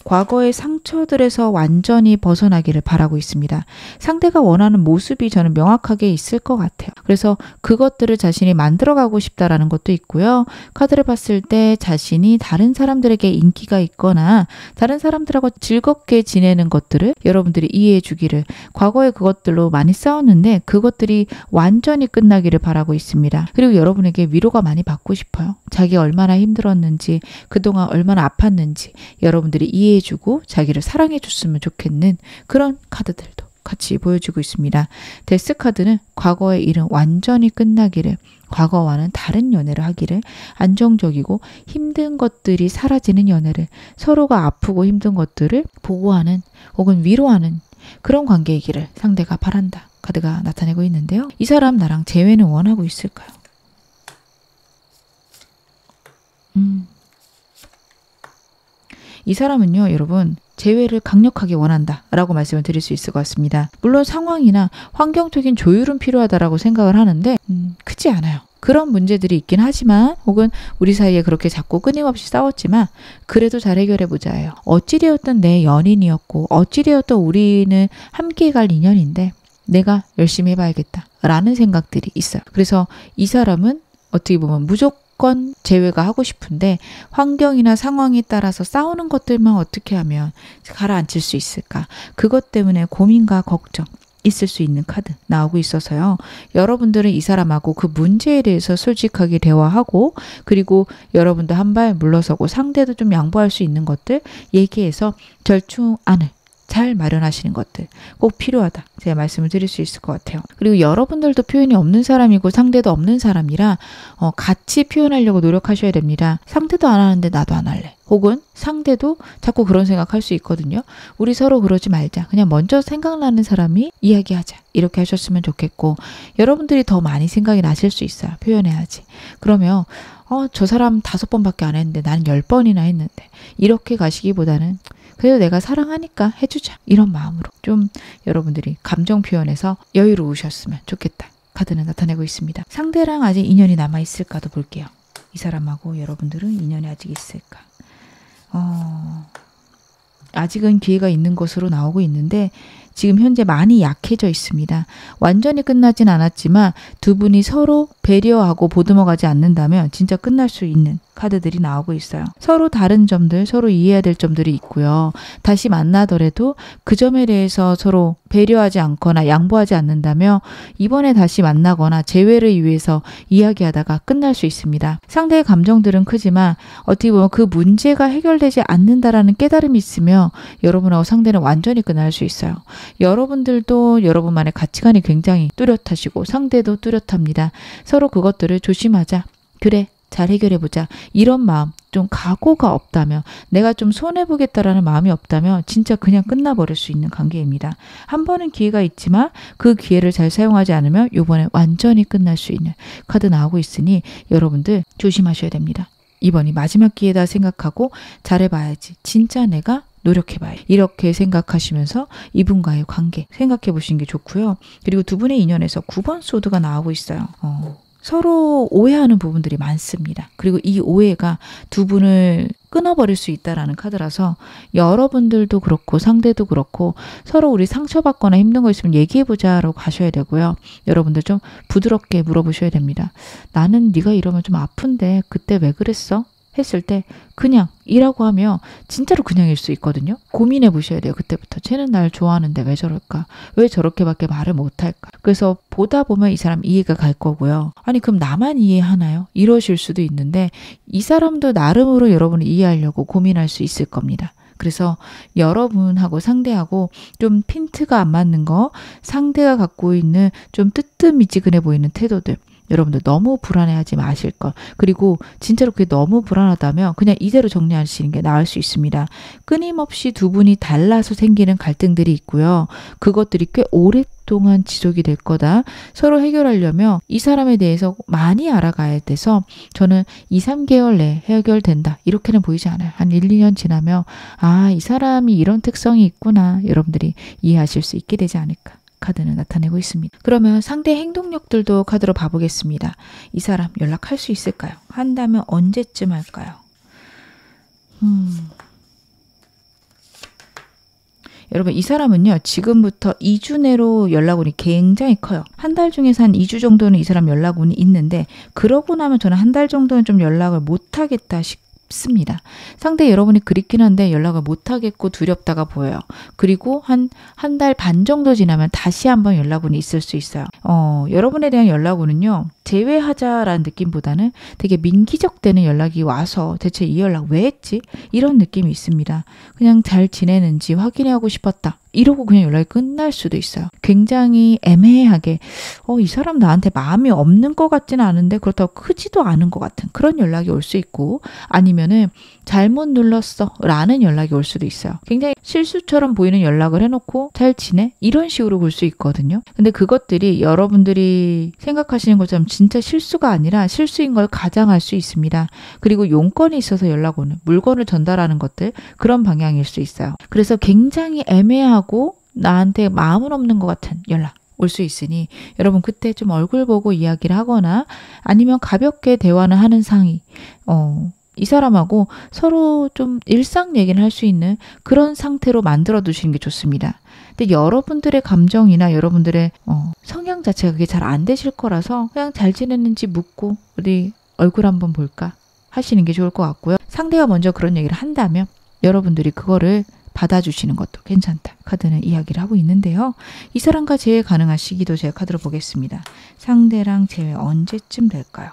[SPEAKER 1] 과거의 상처들에서 완전히 벗어나기를 바라고 있습니다. 상대가 원하는 모습이 저는 명확하게 있을 것 같아요. 그래서 그것들을 자신이 만들어가고 싶다라는 것도 있고요. 카드를 봤을 때 자신이 다른 사람들에게 인기가 있거나 다른 사람들하고 즐겁게 지내는 것들을 여러분들이 이해해 주기를 과거에 그것들로 많이 싸웠는데 그것들이 완전히 끝나기를 바라고 있습니다. 그리고 여러분에게 위로가 많이 받고 싶어요. 자기가 얼마나 힘들었는지 그동안 얼마나 아팠는지 여러분들이 이해해주고 자기를 사랑해줬으면 좋겠는 그런 카드들도 같이 보여주고 있습니다. 데스 카드는 과거의 일은 완전히 끝나기를 과거와는 다른 연애를 하기를 안정적이고 힘든 것들이 사라지는 연애를 서로가 아프고 힘든 것들을 보고하는 혹은 위로하는 그런 관계이기를 상대가 바란다. 카드가 나타내고 있는데요. 이 사람 나랑 재회는 원하고 있을까요? 이 사람은요, 여러분, 재회를 강력하게 원한다 라고 말씀을 드릴 수 있을 것 같습니다. 물론 상황이나 환경적인 조율은 필요하다라고 생각을 하는데 크지 않아요. 그런 문제들이 있긴 하지만 혹은 우리 사이에 그렇게 자꾸 끊임없이 싸웠지만 그래도 잘 해결해보자예요. 어찌되었던 내 연인이었고 어찌되었던 우리는 함께 갈 인연인데 내가 열심히 해봐야겠다 라는 생각들이 있어요. 그래서 이 사람은 어떻게 보면 무조건 재회가 하고 싶은데 환경이나 상황에 따라서 싸우는 것들만 어떻게 하면 가라앉힐 수 있을까? 그것 때문에 고민과 걱정 있을 수 있는 카드 나오고 있어서요. 여러분들은 이 사람하고 그 문제에 대해서 솔직하게 대화하고 그리고 여러분도 한 발 물러서고 상대도 좀 양보할 수 있는 것들 얘기해서 절충안을 잘 마련하시는 것들 꼭 필요하다. 제가 말씀을 드릴 수 있을 것 같아요. 그리고 여러분들도 표현이 없는 사람이고 상대도 없는 사람이라 같이 표현하려고 노력하셔야 됩니다. 상대도 안 하는데 나도 안 할래. 혹은 상대도 자꾸 그런 생각할 수 있거든요. 우리 서로 그러지 말자. 그냥 먼저 생각나는 사람이 이야기하자. 이렇게 하셨으면 좋겠고 여러분들이 더 많이 생각이 나실 수 있어요. 표현해야지. 그러면 저 사람 5번밖에 안 했는데 나는 10번이나 했는데 이렇게 가시기보다는 그래도 내가 사랑하니까 해주자. 이런 마음으로 좀 여러분들이 감정 표현에서 여유로우셨으면 좋겠다. 카드는 나타내고 있습니다. 상대랑 아직 인연이 남아있을까도 볼게요. 이 사람하고 여러분들은 인연이 아직 있을까? 아직은 기회가 있는 것으로 나오고 있는데 지금 현재 많이 약해져 있습니다. 완전히 끝나진 않았지만 두 분이 서로 배려하고 보듬어가지 않는다면 진짜 끝날 수 있는 카드들이 나오고 있어요. 서로 다른 점들, 서로 이해해야 될 점들이 있고요. 다시 만나더라도 그 점에 대해서 서로 배려하지 않거나 양보하지 않는다면 이번에 다시 만나거나 재회를 위해서 이야기하다가 끝날 수 있습니다. 상대의 감정들은 크지만 어떻게 보면 그 문제가 해결되지 않는다라는 깨달음이 있으면 여러분하고 상대는 완전히 끝날 수 있어요. 여러분들도 여러분만의 가치관이 굉장히 뚜렷하시고 상대도 뚜렷합니다. 서로 그것들을 조심하자. 그래. 잘 해결해보자. 이런 마음, 좀 각오가 없다면, 내가 좀 손해보겠다라는 마음이 없다면 진짜 그냥 끝나버릴 수 있는 관계입니다. 한 번은 기회가 있지만 그 기회를 잘 사용하지 않으면 이번에 완전히 끝날 수 있는 카드 나오고 있으니 여러분들 조심하셔야 됩니다. 이번이 마지막 기회다 생각하고 잘해봐야지. 진짜 내가 노력해봐요. 이렇게 생각하시면서 이분과의 관계 생각해 보시는 게 좋고요. 그리고 두 분의 인연에서 9번 소드가 나오고 있어요. 서로 오해하는 부분들이 많습니다. 그리고 이 오해가 두 분을 끊어버릴 수 있다라는 카드라서 여러분들도 그렇고 상대도 그렇고 서로 우리 상처받거나 힘든 거 있으면 얘기해보자라고 가셔야 되고요. 여러분들 좀 부드럽게 물어보셔야 됩니다. 나는 네가 이러면 좀 아픈데 그때 왜 그랬어? 했을 때 그냥 이라고 하면 진짜로 그냥일 수 있거든요. 고민해 보셔야 돼요. 그때부터 쟤는 날 좋아하는데 왜 저럴까? 왜 저렇게밖에 말을 못할까? 그래서 보다 보면 이 사람 이해가 갈 거고요. 아니 그럼 나만 이해하나요? 이러실 수도 있는데 이 사람도 나름으로 여러분을 이해하려고 고민할 수 있을 겁니다. 그래서 여러분하고 상대하고 좀 핀트가 안 맞는 거, 상대가 갖고 있는 좀 뜨뜻미지근해 보이는 태도들, 여러분들 너무 불안해하지 마실 것. 그리고 진짜로 그게 너무 불안하다면 그냥 이대로 정리하시는 게 나을 수 있습니다. 끊임없이 두 분이 달라서 생기는 갈등들이 있고요. 그것들이 꽤 오랫동안 지속이 될 거다. 서로 해결하려면 이 사람에 대해서 많이 알아가야 돼서 저는 2, 3개월 내에 해결된다. 이렇게는 보이지 않아요. 한 1, 2년 지나면 아, 이 사람이 이런 특성이 있구나. 여러분들이 이해하실 수 있게 되지 않을까. 카드는 나타내고 있습니다. 그러면 상대 행동력들도 카드로 봐보겠습니다. 이 사람 연락할 수 있을까요? 한다면 언제쯤 할까요? 여러분 이 사람은요 지금부터 2주 내로 연락운이 굉장히 커요. 한 달 중에서 한 2주 정도는 이 사람 연락운이 있는데 그러고 나면 저는 한 달 정도는 좀 연락을 못하겠다 싶습니다. 상대 여러분이 그립긴 한데 연락을 못하겠고 두렵다가 보여요. 그리고 한 달 반 정도 지나면 다시 한번 연락운이 있을 수 있어요. 여러분에 대한 연락운은요. 제외하자라는 느낌보다는 되게 민기적되는 연락이 와서 대체 이 연락 왜 했지? 이런 느낌이 있습니다. 그냥 잘 지내는지 확인하고 싶었다. 이러고 그냥 연락이 끝날 수도 있어요. 굉장히 애매하게 이 사람 나한테 마음이 없는 것 같지는 않은데 그렇다고 크지도 않은 것 같은 그런 연락이 올 수 있고 아니면은 잘못 눌렀어 라는 연락이 올 수도 있어요. 굉장히 실수처럼 보이는 연락을 해놓고 잘 지내? 이런 식으로 볼 수 있거든요. 근데 그것들이 여러분들이 생각하시는 것처럼 진짜 실수가 아니라 실수인 걸 가장할 수 있습니다. 그리고 용건이 있어서 연락 오는 물건을 전달하는 것들 그런 방향일 수 있어요. 그래서 굉장히 애매하고 나한테 마음은 없는 것 같은 연락 올 수 있으니 여러분 그때 좀 얼굴 보고 이야기를 하거나 아니면 가볍게 대화는 하는 상의 이 사람하고 서로 좀 일상 얘기를 할 수 있는 그런 상태로 만들어 두시는 게 좋습니다. 근데 여러분들의 감정이나 여러분들의 성향 자체가 그게 잘 안 되실 거라서 그냥 잘 지냈는지 묻고 우리 얼굴 한번 볼까 하시는 게 좋을 것 같고요. 상대가 먼저 그런 얘기를 한다면 여러분들이 그거를 받아주시는 것도 괜찮다. 카드는 이야기를 하고 있는데요. 이 사람과 재회 가능한 시기도 제가 카드로 보겠습니다. 상대랑 재회 언제쯤 될까요?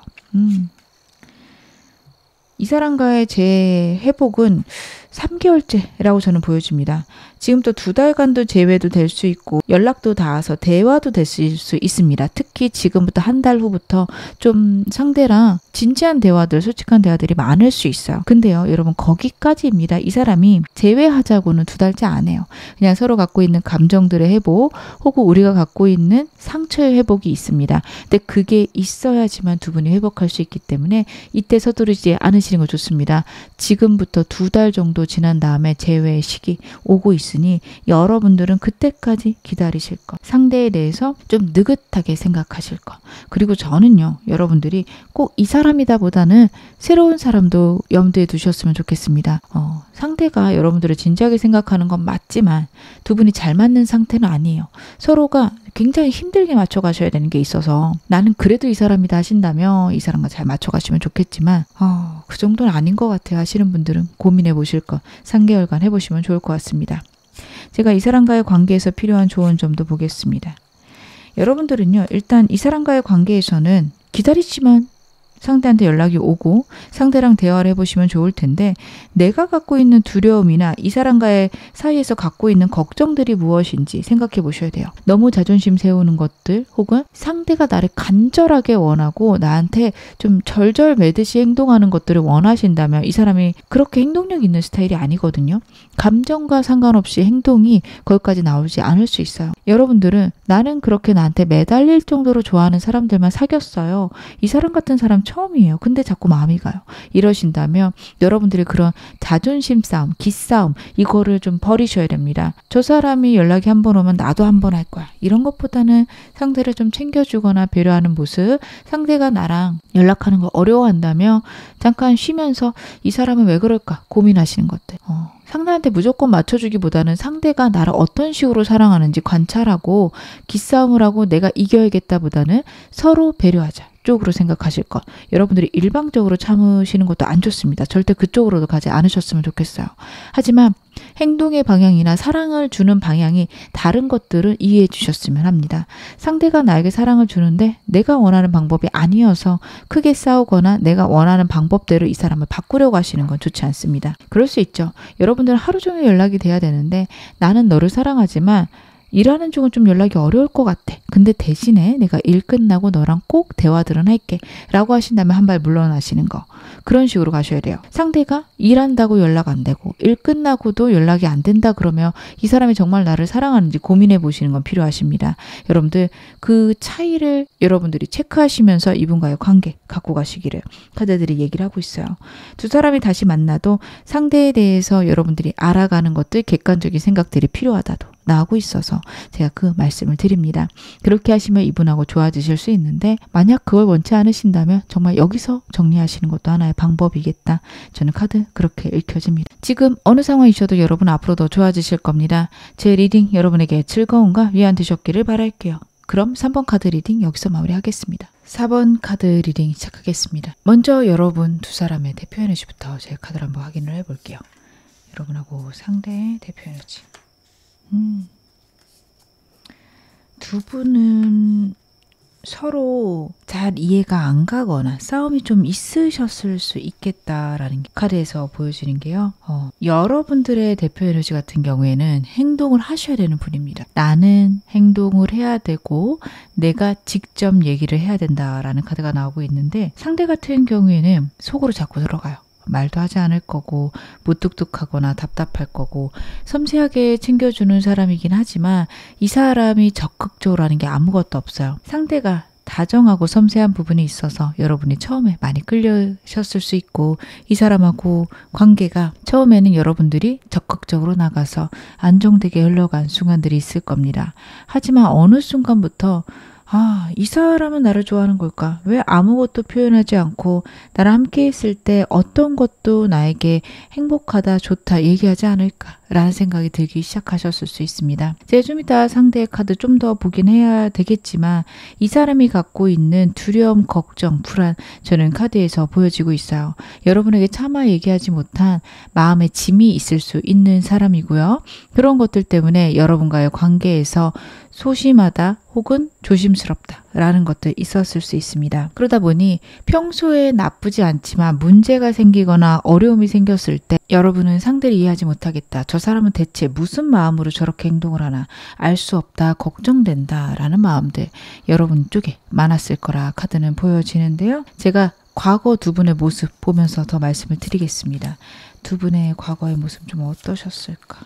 [SPEAKER 1] 이 사람과의 재 회복은 3개월째라고 저는 보여집니다. 지금 또 2달간도 재회도 될 수 있고 연락도 닿아서 대화도 될 수 있습니다. 특히 지금부터 한 달 후부터 좀 상대랑 진지한 대화들, 솔직한 대화들이 많을 수 있어요. 근데요, 여러분 거기까지입니다. 이 사람이 재회하자고는 2달째 안 해요. 그냥 서로 갖고 있는 감정들의 회복 혹은 우리가 갖고 있는 상처의 회복이 있습니다. 근데 그게 있어야지만 두 분이 회복할 수 있기 때문에 이때 서두르지 않으시는 거 좋습니다. 지금부터 2달 정도 정도 지난 다음에 재회의 시기 오고 있으니 여러분들은 그때까지 기다리실 것. 상대에 대해서 좀 느긋하게 생각하실 것. 그리고 저는요, 여러분들이 꼭 이 사람이다 보다는 새로운 사람도 염두에 두셨으면 좋겠습니다. 상대가 여러분들을 진지하게 생각하는 건 맞지만 두 분이 잘 맞는 상태는 아니에요. 서로가 굉장히 힘들게 맞춰가셔야 되는 게 있어서 나는 그래도 이 사람이다 하신다면 이 사람과 잘 맞춰가시면 좋겠지만 그 정도는 아닌 것 같아요 하시는 분들은 고민해 보실 것 3개월간 해보시면 좋을 것 같습니다. 제가 이 사람과의 관계에서 필요한 조언 좀도 보겠습니다. 여러분들은요, 일단 이 사람과의 관계에서는 기다리지만 상대한테 연락이 오고 상대랑 대화를 해보시면 좋을 텐데 내가 갖고 있는 두려움이나 이 사람과의 사이에서 갖고 있는 걱정들이 무엇인지 생각해 보셔야 돼요. 너무 자존심 세우는 것들 혹은 상대가 나를 간절하게 원하고 나한테 좀 절절매듯이 행동하는 것들을 원하신다면 이 사람이 그렇게 행동력 있는 스타일이 아니거든요. 감정과 상관없이 행동이 거기까지 나오지 않을 수 있어요. 여러분들은 나는 그렇게 나한테 매달릴 정도로 좋아하는 사람들만 사귀었어요. 이 사람 같은 사람 처음이에요. 근데 자꾸 마음이 가요. 이러신다면 여러분들이 그런 자존심 싸움, 기싸움 이거를 좀 버리셔야 됩니다. 저 사람이 연락이 한 번 오면 나도 한 번 할 거야. 이런 것보다는 상대를 좀 챙겨주거나 배려하는 모습, 상대가 나랑 연락하는 걸 어려워한다면 잠깐 쉬면서 이 사람은 왜 그럴까 고민하시는 것들. 상대한테 무조건 맞춰주기보다는 상대가 나를 어떤 식으로 사랑하는지 관찰하고 기싸움을 하고 내가 이겨야겠다보다는 서로 배려하자 쪽으로 생각하실 것. 여러분들이 일방적으로 참으시는 것도 안 좋습니다. 절대 그쪽으로도 가지 않으셨으면 좋겠어요. 하지만 행동의 방향이나 사랑을 주는 방향이 다른 것들을 이해해 주셨으면 합니다. 상대가 나에게 사랑을 주는데 내가 원하는 방법이 아니어서 크게 싸우거나 내가 원하는 방법대로 이 사람을 바꾸려고 하시는 건 좋지 않습니다. 그럴 수 있죠. 여러분들은 하루 종일 연락이 돼야 되는데 나는 너를 사랑하지만 일하는 중은 좀 연락이 어려울 것 같아. 근데 대신에 내가 일 끝나고 너랑 꼭 대화들은 할게. 라고 하신다면 한 발 물러나시는 거. 그런 식으로 가셔야 돼요. 상대가 일한다고 연락 안 되고 일 끝나고도 연락이 안 된다 그러면 이 사람이 정말 나를 사랑하는지 고민해 보시는 건 필요하십니다. 여러분들 그 차이를 여러분들이 체크하시면서 이분과의 관계 갖고 가시기를 카드들이 얘기를 하고 있어요. 두 사람이 다시 만나도 상대에 대해서 여러분들이 알아가는 것들 객관적인 생각들이 필요하다도 나오고 있어서 제가 그 말씀을 드립니다. 그렇게 하시면 이분하고 좋아지실 수 있는데 만약 그걸 원치 않으신다면 정말 여기서 정리하시는 것도 하나의 방법이겠다. 저는 카드 그렇게 읽혀집니다. 지금 어느 상황이셔도 여러분 앞으로 더 좋아지실 겁니다. 제 리딩 여러분에게 즐거움과 위안 되셨기를 바랄게요. 그럼 3번 카드 리딩 여기서 마무리하겠습니다. 4번 카드 리딩 시작하겠습니다. 먼저 여러분 두 사람의 대표 에너지부터 제 카드를 한번 확인을 해볼게요. 여러분하고 상대의 대표 에너지. 두 분은 서로 잘 이해가 안 가거나 싸움이 좀 있으셨을 수 있겠다라는 카드에서 보여지는 게요. 여러분들의 대표 에너지 같은 경우에는 행동을 하셔야 되는 분입니다. 나는 행동을 해야 되고 내가 직접 얘기를 해야 된다라는 카드가 나오고 있는데 상대 같은 경우에는 속으로 자꾸 들어가요. 말도 하지 않을 거고 무뚝뚝하거나 답답할 거고 섬세하게 챙겨주는 사람이긴 하지만 이 사람이 적극적으로 하는 게 아무것도 없어요. 상대가 다정하고 섬세한 부분이 있어서 여러분이 처음에 많이 끌려셨을 수 있고 이 사람하고 관계가 처음에는 여러분들이 적극적으로 나가서 안정되게 흘러간 순간들이 있을 겁니다. 하지만 어느 순간부터 이 사람은 나를 좋아하는 걸까? 왜 아무것도 표현하지 않고 나랑 함께 있을 때 어떤 것도 나에게 행복하다, 좋다 얘기하지 않을까? 라는 생각이 들기 시작하셨을 수 있습니다. 제가 좀 이따 상대의 카드 좀 더 보긴 해야 되겠지만 이 사람이 갖고 있는 두려움, 걱정, 불안 저는 카드에서 보여지고 있어요. 여러분에게 차마 얘기하지 못한 마음의 짐이 있을 수 있는 사람이고요. 그런 것들 때문에 여러분과의 관계에서 소심하다 혹은 조심스럽다 라는 것도 있었을 수 있습니다. 그러다 보니 평소에 나쁘지 않지만 문제가 생기거나 어려움이 생겼을 때 여러분은 상대를 이해하지 못하겠다. 저 사람은 대체 무슨 마음으로 저렇게 행동을 하나 알 수 없다. 걱정된다 라는 마음들 여러분 쪽에 많았을 거라 카드는 보여지는데요. 제가 과거 두 분의 모습 보면서 더 말씀을 드리겠습니다. 두 분의 과거의 모습 좀 어떠셨을까?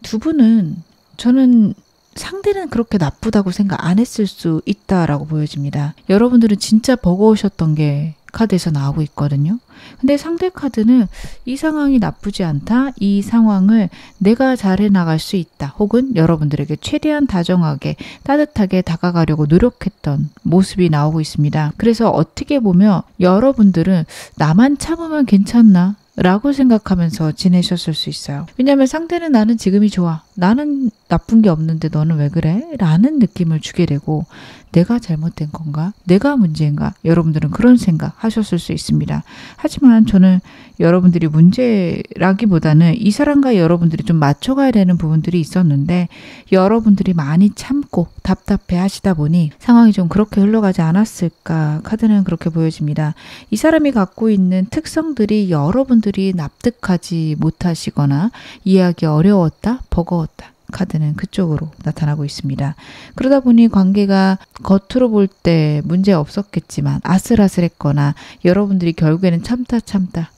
[SPEAKER 1] 두 분은 저는 상대는 그렇게 나쁘다고 생각 안 했을 수 있다라고 보여집니다. 여러분들은 진짜 버거우셨던 게 카드에서 나오고 있거든요. 근데 상대 카드는 이 상황이 나쁘지 않다. 이 상황을 내가 잘해 나갈 수 있다. 혹은 여러분들에게 최대한 다정하게 따뜻하게 다가가려고 노력했던 모습이 나오고 있습니다. 그래서 어떻게 보면 여러분들은 나만 참으면 괜찮나? 라고 생각하면서 지내셨을 수 있어요. 왜냐하면 상대는 나는 지금이 좋아. 나는 나쁜 게 없는데 너는 왜 그래? 라는 느낌을 주게 되고 내가 잘못된 건가? 내가 문제인가? 여러분들은 그런 생각 하셨을 수 있습니다. 하지만 저는 여러분들이 문제라기보다는 이 사람과 여러분들이 좀 맞춰가야 되는 부분들이 있었는데 여러분들이 많이 참고 답답해 하시다 보니 상황이 좀 그렇게 흘러가지 않았을까? 카드는 그렇게 보여집니다. 이 사람이 갖고 있는 특성들이 여러분들이 납득하지 못하시거나 이해하기 어려웠다, 버거웠다. 카드는 그쪽으로 나타나고 있습니다. 그러다 보니 관계가 겉으로 볼 때 문제 없었겠지만 아슬아슬했거나 여러분들이 결국에는 참다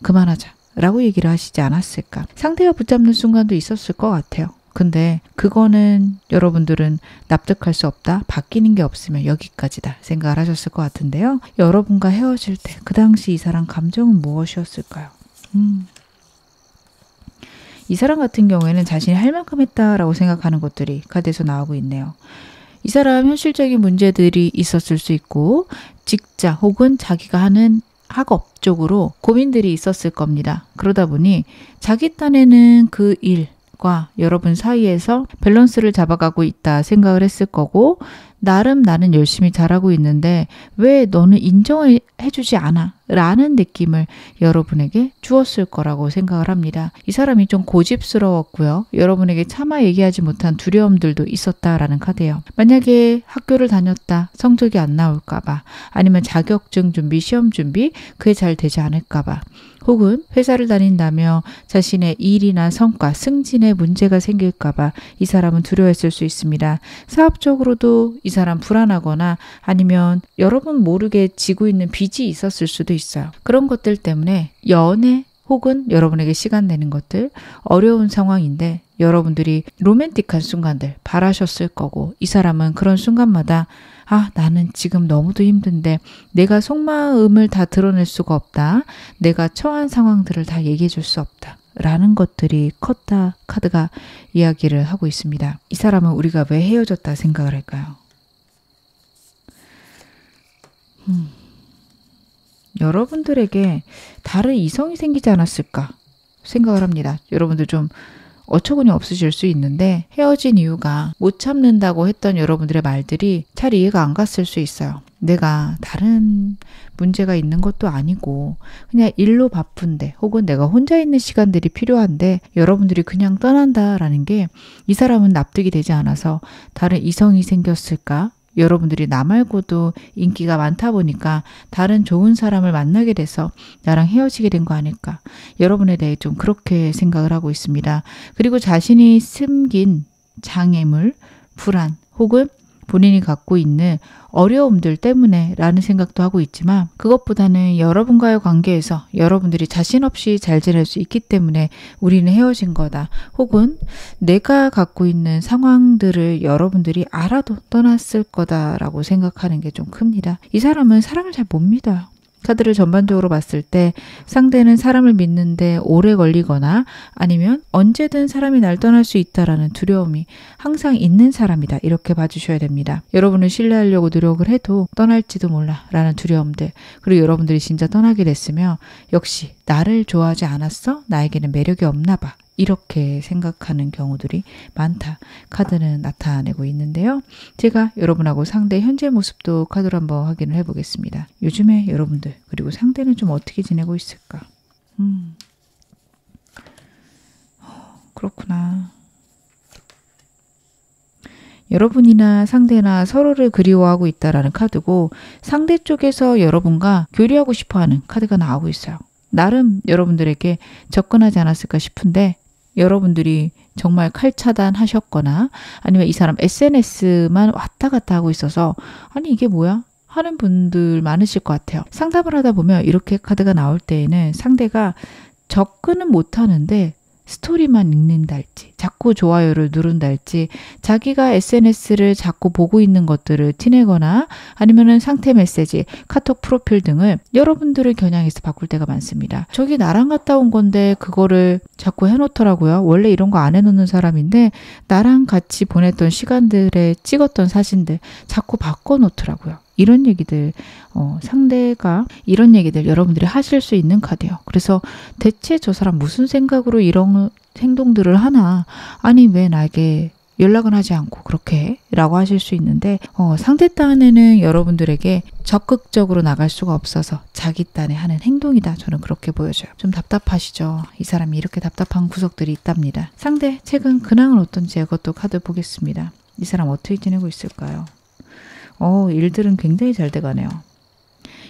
[SPEAKER 1] 그만하자 라고 얘기를 하시지 않았을까. 상대가 붙잡는 순간도 있었을 것 같아요. 근데 그거는 여러분들은 납득할 수 없다. 바뀌는 게 없으면 여기까지다 생각을 하셨을 것 같은데요. 여러분과 헤어질 때 그 당시 이 사람 감정은 무엇이었을까요? 이 사람 같은 경우에는 자신이 할 만큼 했다라고 생각하는 것들이 카드에서 나오고 있네요. 이 사람 현실적인 문제들이 있었을 수 있고 직장 혹은 자기가 하는 학업 쪽으로 고민들이 있었을 겁니다. 그러다 보니 자기 딴에는 그 일과 여러분 사이에서 밸런스를 잡아가고 있다 생각을 했을 거고 나름 나는 열심히 잘하고 있는데 왜 너는 인정을 해주지 않아? 라는 느낌을 여러분에게 주었을 거라고 생각을 합니다. 이 사람이 좀 고집스러웠고요. 여러분에게 차마 얘기하지 못한 두려움들도 있었다라는 카드예요. 만약에 학교를 다녔다 성적이 안 나올까봐 아니면 자격증 준비, 시험 준비 그게 잘 되지 않을까봐 혹은 회사를 다닌다며 자신의 일이나 성과, 승진에 문제가 생길까봐 이 사람은 두려워했을 수 있습니다. 사업적으로도 이 사람 불안하거나 아니면 여러분 모르게 지고 있는 빚이 있었을 수도 있어요. 그런 것들 때문에 연애 혹은 여러분에게 시간 내는 것들 어려운 상황인데 여러분들이 로맨틱한 순간들 바라셨을 거고 이 사람은 그런 순간마다 나는 지금 너무도 힘든데 내가 속마음을 다 드러낼 수가 없다. 내가 처한 상황들을 다 얘기해 줄 수 없다. 라는 것들이 컸다 카드가 이야기를 하고 있습니다. 이 사람은 우리가 왜 헤어졌다 생각을 할까요? 여러분들에게 다른 이성이 생기지 않았을까 생각을 합니다. 여러분들 좀 어처구니 없으실 수 있는데 헤어진 이유가 못 참는다고 했던 여러분들의 말들이 잘 이해가 안 갔을 수 있어요. 내가 다른 문제가 있는 것도 아니고 그냥 일로 바쁜데 혹은 내가 혼자 있는 시간들이 필요한데 여러분들이 그냥 떠난다라는 게 이 사람은 납득이 되지 않아서 다른 이성이 생겼을까? 여러분들이 나 말고도 인기가 많다 보니까 다른 좋은 사람을 만나게 돼서 나랑 헤어지게 된 거 아닐까. 여러분에 대해 좀 그렇게 생각을 하고 있습니다. 그리고 자신이 숨긴 장애물, 불안 혹은 본인이 갖고 있는 어려움들 때문에 라는 생각도 하고 있지만 그것보다는 여러분과의 관계에서 여러분들이 자신 없이 잘 지낼 수 있기 때문에 우리는 헤어진 거다. 혹은 내가 갖고 있는 상황들을 여러분들이 알아도 떠났을 거다라고 생각하는 게 좀 큽니다. 이 사람은 사람을 잘 못 믿어요. 카드를 전반적으로 봤을 때 상대는 사람을 믿는데 오래 걸리거나 아니면 언제든 사람이 날 떠날 수 있다라는 두려움이 항상 있는 사람이다. 이렇게 봐주셔야 됩니다. 여러분을 신뢰하려고 노력을 해도 떠날지도 몰라 라는 두려움들 그리고 여러분들이 진짜 떠나게 됐으면 역시 나를 좋아하지 않았어? 나에게는 매력이 없나 봐. 이렇게 생각하는 경우들이 많다. 카드는 나타내고 있는데요. 제가 여러분하고 상대 현재 모습도 카드로 한번 확인을 해보겠습니다. 요즘에 여러분들 그리고 상대는 좀 어떻게 지내고 있을까? 그렇구나. 여러분이나 상대나 서로를 그리워하고 있다라는 카드고 상대 쪽에서 여러분과 교류하고 싶어하는 카드가 나오고 있어요. 나름 여러분들에게 접근하지 않았을까 싶은데 여러분들이 정말 칼차단하셨거나 아니면 이 사람 SNS만 왔다 갔다 하고 있어서 아니 이게 뭐야? 하는 분들 많으실 것 같아요. 상담을 하다 보면 이렇게 카드가 나올 때에는 상대가 접근은 못하는데 스토리만 읽는달지, 자꾸 좋아요를 누른달지, 자기가 SNS를 자꾸 보고 있는 것들을 티내거나 아니면은 상태 메시지, 카톡 프로필 등을 여러분들을 겨냥해서 바꿀 때가 많습니다. 저기 나랑 갔다 온 건데 그거를 자꾸 해놓더라고요. 원래 이런 거 안 해놓는 사람인데 나랑 같이 보냈던 시간들에 찍었던 사진들 자꾸 바꿔놓더라고요. 이런 얘기들, 상대가 이런 얘기들 여러분들이 하실 수 있는 카드예요. 그래서 대체 저 사람 무슨 생각으로 이런 행동들을 하나? 아니 왜 나에게 연락은 하지 않고 그렇게 라고 하실 수 있는데 상대 딴에는 여러분들에게 적극적으로 나갈 수가 없어서 자기 딴에 하는 행동이다. 저는 그렇게 보여져요. 좀 답답하시죠? 이 사람이 이렇게 답답한 구석들이 있답니다. 상대 최근 근황은 어떤지 이것도 카드 보겠습니다. 이 사람 어떻게 지내고 있을까요? 일들은 굉장히 잘 돼가네요.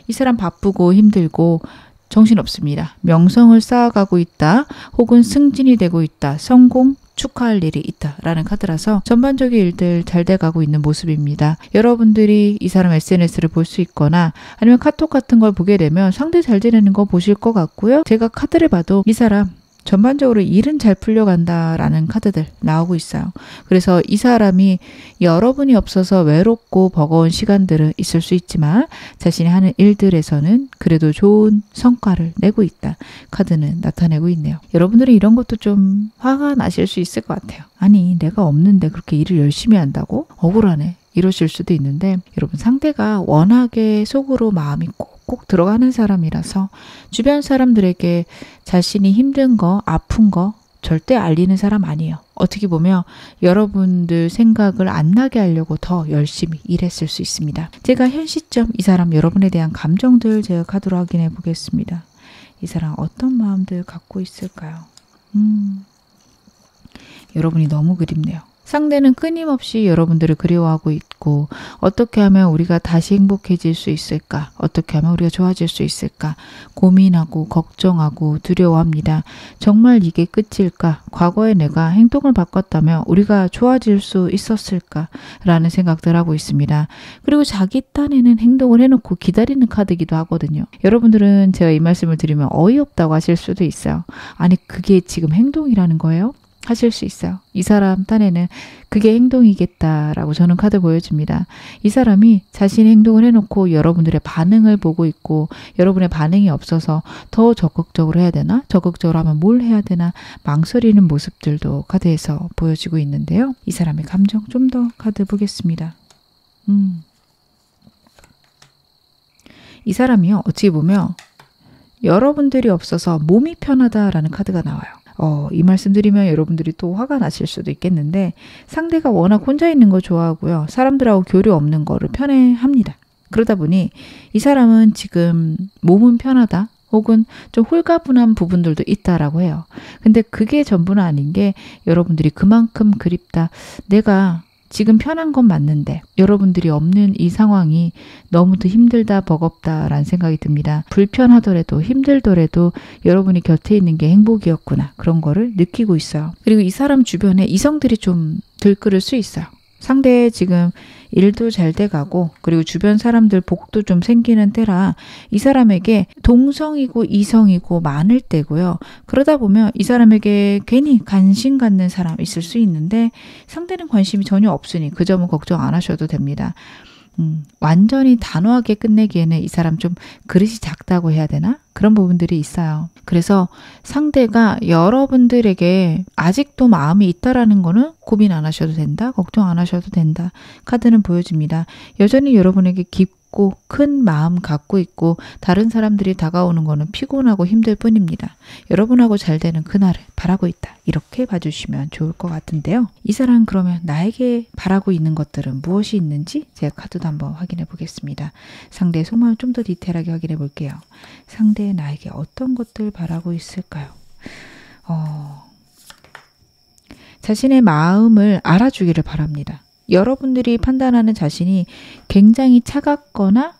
[SPEAKER 1] 이 사람 바쁘고 힘들고 정신없습니다. 명성을 쌓아가고 있다. 혹은 승진이 되고 있다. 성공, 축하할 일이 있다. 라는 카드라서 전반적인 일들 잘 돼가고 있는 모습입니다. 여러분들이 이 사람 SNS를 볼 수 있거나 아니면 카톡 같은 걸 보게 되면 상대 잘 지내는 거 보실 것 같고요. 제가 카드를 봐도 이 사람 전반적으로 일은 잘 풀려간다라는 카드들 나오고 있어요. 그래서 이 사람이 여러분이 없어서 외롭고 버거운 시간들은 있을 수 있지만 자신이 하는 일들에서는 그래도 좋은 성과를 내고 있다. 카드는 나타내고 있네요. 여러분들은 이런 것도 좀 화가 나실 수 있을 것 같아요. 아니 내가 없는데 그렇게 일을 열심히 한다고? 억울하네. 이러실 수도 있는데 여러분 상대가 워낙에 속으로 마음이 꼭 들어가는 사람이라서 주변 사람들에게 자신이 힘든 거, 아픈 거 절대 알리는 사람 아니에요. 어떻게 보면 여러분들 생각을 안 나게 하려고 더 열심히 일했을 수 있습니다. 제가 현 시점 이 사람 여러분에 대한 감정들 제가 카드로 확인해 보겠습니다. 이 사람 어떤 마음들 갖고 있을까요? 여러분이 너무 그립네요. 상대는 끊임없이 여러분들을 그리워하고 있고 어떻게 하면 우리가 다시 행복해질 수 있을까? 어떻게 하면 우리가 좋아질 수 있을까? 고민하고 걱정하고 두려워합니다. 정말 이게 끝일까? 과거에 내가 행동을 바꿨다면 우리가 좋아질 수 있었을까? 라는 생각들 하고 있습니다. 그리고 자기 딴에는 행동을 해놓고 기다리는 카드이기도 하거든요. 여러분들은 제가 이 말씀을 드리면 어이없다고 하실 수도 있어요. 아니 그게 지금 행동이라는 거예요? 하실 수 있어요. 이 사람 딴에는 그게 행동이겠다라고 저는 카드 보여줍니다. 이 사람이 자신의 행동을 해놓고 여러분들의 반응을 보고 있고 여러분의 반응이 없어서 더 적극적으로 해야 되나? 적극적으로 하면 뭘 해야 되나? 망설이는 모습들도 카드에서 보여지고 있는데요. 이 사람의 감정 좀 더 카드 보겠습니다. 이 사람이요. 어찌 보면 여러분들이 없어서 몸이 편하다라는 카드가 나와요. 이 말씀 드리면 여러분들이 또 화가 나실 수도 있겠는데 상대가 워낙 혼자 있는 거 좋아하고요. 사람들하고 교류 없는 거를 편해합니다. 그러다 보니 이 사람은 지금 몸은 편하다. 혹은 좀 홀가분한 부분들도 있다라고 해요. 근데 그게 전부는 아닌 게 여러분들이 그만큼 그립다. 내가 지금 편한 건 맞는데 여러분들이 없는 이 상황이 너무도 힘들다 버겁다라는 생각이 듭니다. 불편하더라도 힘들더라도 여러분이 곁에 있는 게 행복이었구나. 그런 거를 느끼고 있어요. 그리고 이 사람 주변에 이성들이 좀 들끓을 수 있어요. 상대의 지금 일도 잘 돼가고 그리고 주변 사람들 복도 좀 생기는 때라 이 사람에게 동성이고 이성이고 많을 때고요. 그러다 보면 이 사람에게 괜히 관심 갖는 사람 있을 수 있는데 상대는 관심이 전혀 없으니 그 점은 걱정 안 하셔도 됩니다. 완전히 단호하게 끝내기에는 이 사람 좀 그릇이 작다고 해야 되나? 그런 부분들이 있어요. 그래서 상대가 여러분들에게 아직도 마음이 있다라는 거는 고민 안 하셔도 된다. 걱정 안 하셔도 된다. 카드는 보여줍니다. 여전히 여러분에게 깊고 큰 마음 갖고 있고 다른 사람들이 다가오는 거는 피곤하고 힘들 뿐입니다. 여러분하고 잘 되는 그날을 바라고 있다. 이렇게 봐주시면 좋을 것 같은데요. 이 사람 그러면 나에게 바라고 있는 것들은 무엇이 있는지 제가 카드도 한번 확인해 보겠습니다. 상대의 속마음 좀 더 디테일하게 확인해 볼게요. 상대의 나에게 어떤 것들 바라고 있을까요? 자신의 마음을 알아주기를 바랍니다. 여러분들이 판단하는 자신이 굉장히 차갑거나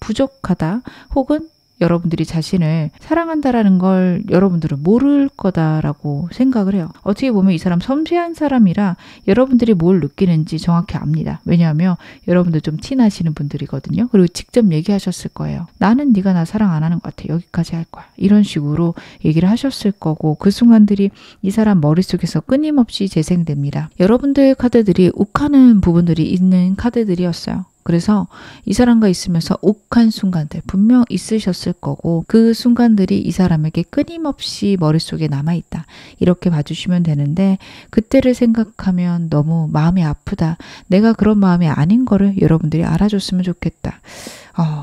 [SPEAKER 1] 부족하다 혹은 여러분들이 자신을 사랑한다라는 걸 여러분들은 모를 거다라고 생각을 해요. 어떻게 보면 이 사람 섬세한 사람이라 여러분들이 뭘 느끼는지 정확히 압니다. 왜냐하면 여러분들 좀 티나시는 분들이거든요. 그리고 직접 얘기하셨을 거예요. 나는 네가 나 사랑 안 하는 것 같아. 여기까지 할 거야. 이런 식으로 얘기를 하셨을 거고 그 순간들이 이 사람 머릿속에서 끊임없이 재생됩니다. 여러분들 카드들이 욱하는 부분들이 있는 카드들이었어요. 그래서 이 사람과 있으면서 욱한 순간들 분명 있으셨을 거고 그 순간들이 이 사람에게 끊임없이 머릿속에 남아있다. 이렇게 봐주시면 되는데 그때를 생각하면 너무 마음이 아프다. 내가 그런 마음이 아닌 거를 여러분들이 알아줬으면 좋겠다.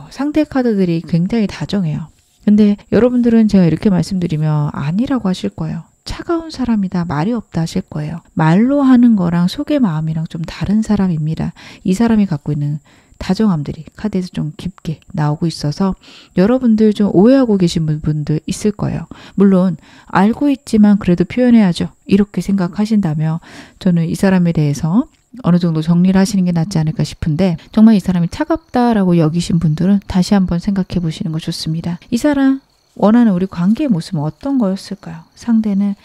[SPEAKER 1] 상대 카드들이 굉장히 다정해요. 근데 여러분들은 제가 이렇게 말씀드리면 아니라고 하실 거예요. 차가운 사람이다. 말이 없다 하실 거예요. 말로 하는 거랑 속의 마음이랑 좀 다른 사람입니다. 이 사람이 갖고 있는 다정함들이 카드에서 좀 깊게 나오고 있어서 여러분들 좀 오해하고 계신 분들 있을 거예요. 물론 알고 있지만 그래도 표현해야죠. 이렇게 생각하신다면 저는 이 사람에 대해서 어느 정도 정리를 하시는 게 낫지 않을까 싶은데 정말 이 사람이 차갑다라고 여기신 분들은 다시 한번 생각해 보시는 거 좋습니다. 이 사람 원하는 우리 관계의 모습은 어떤 거였을까요? 상대는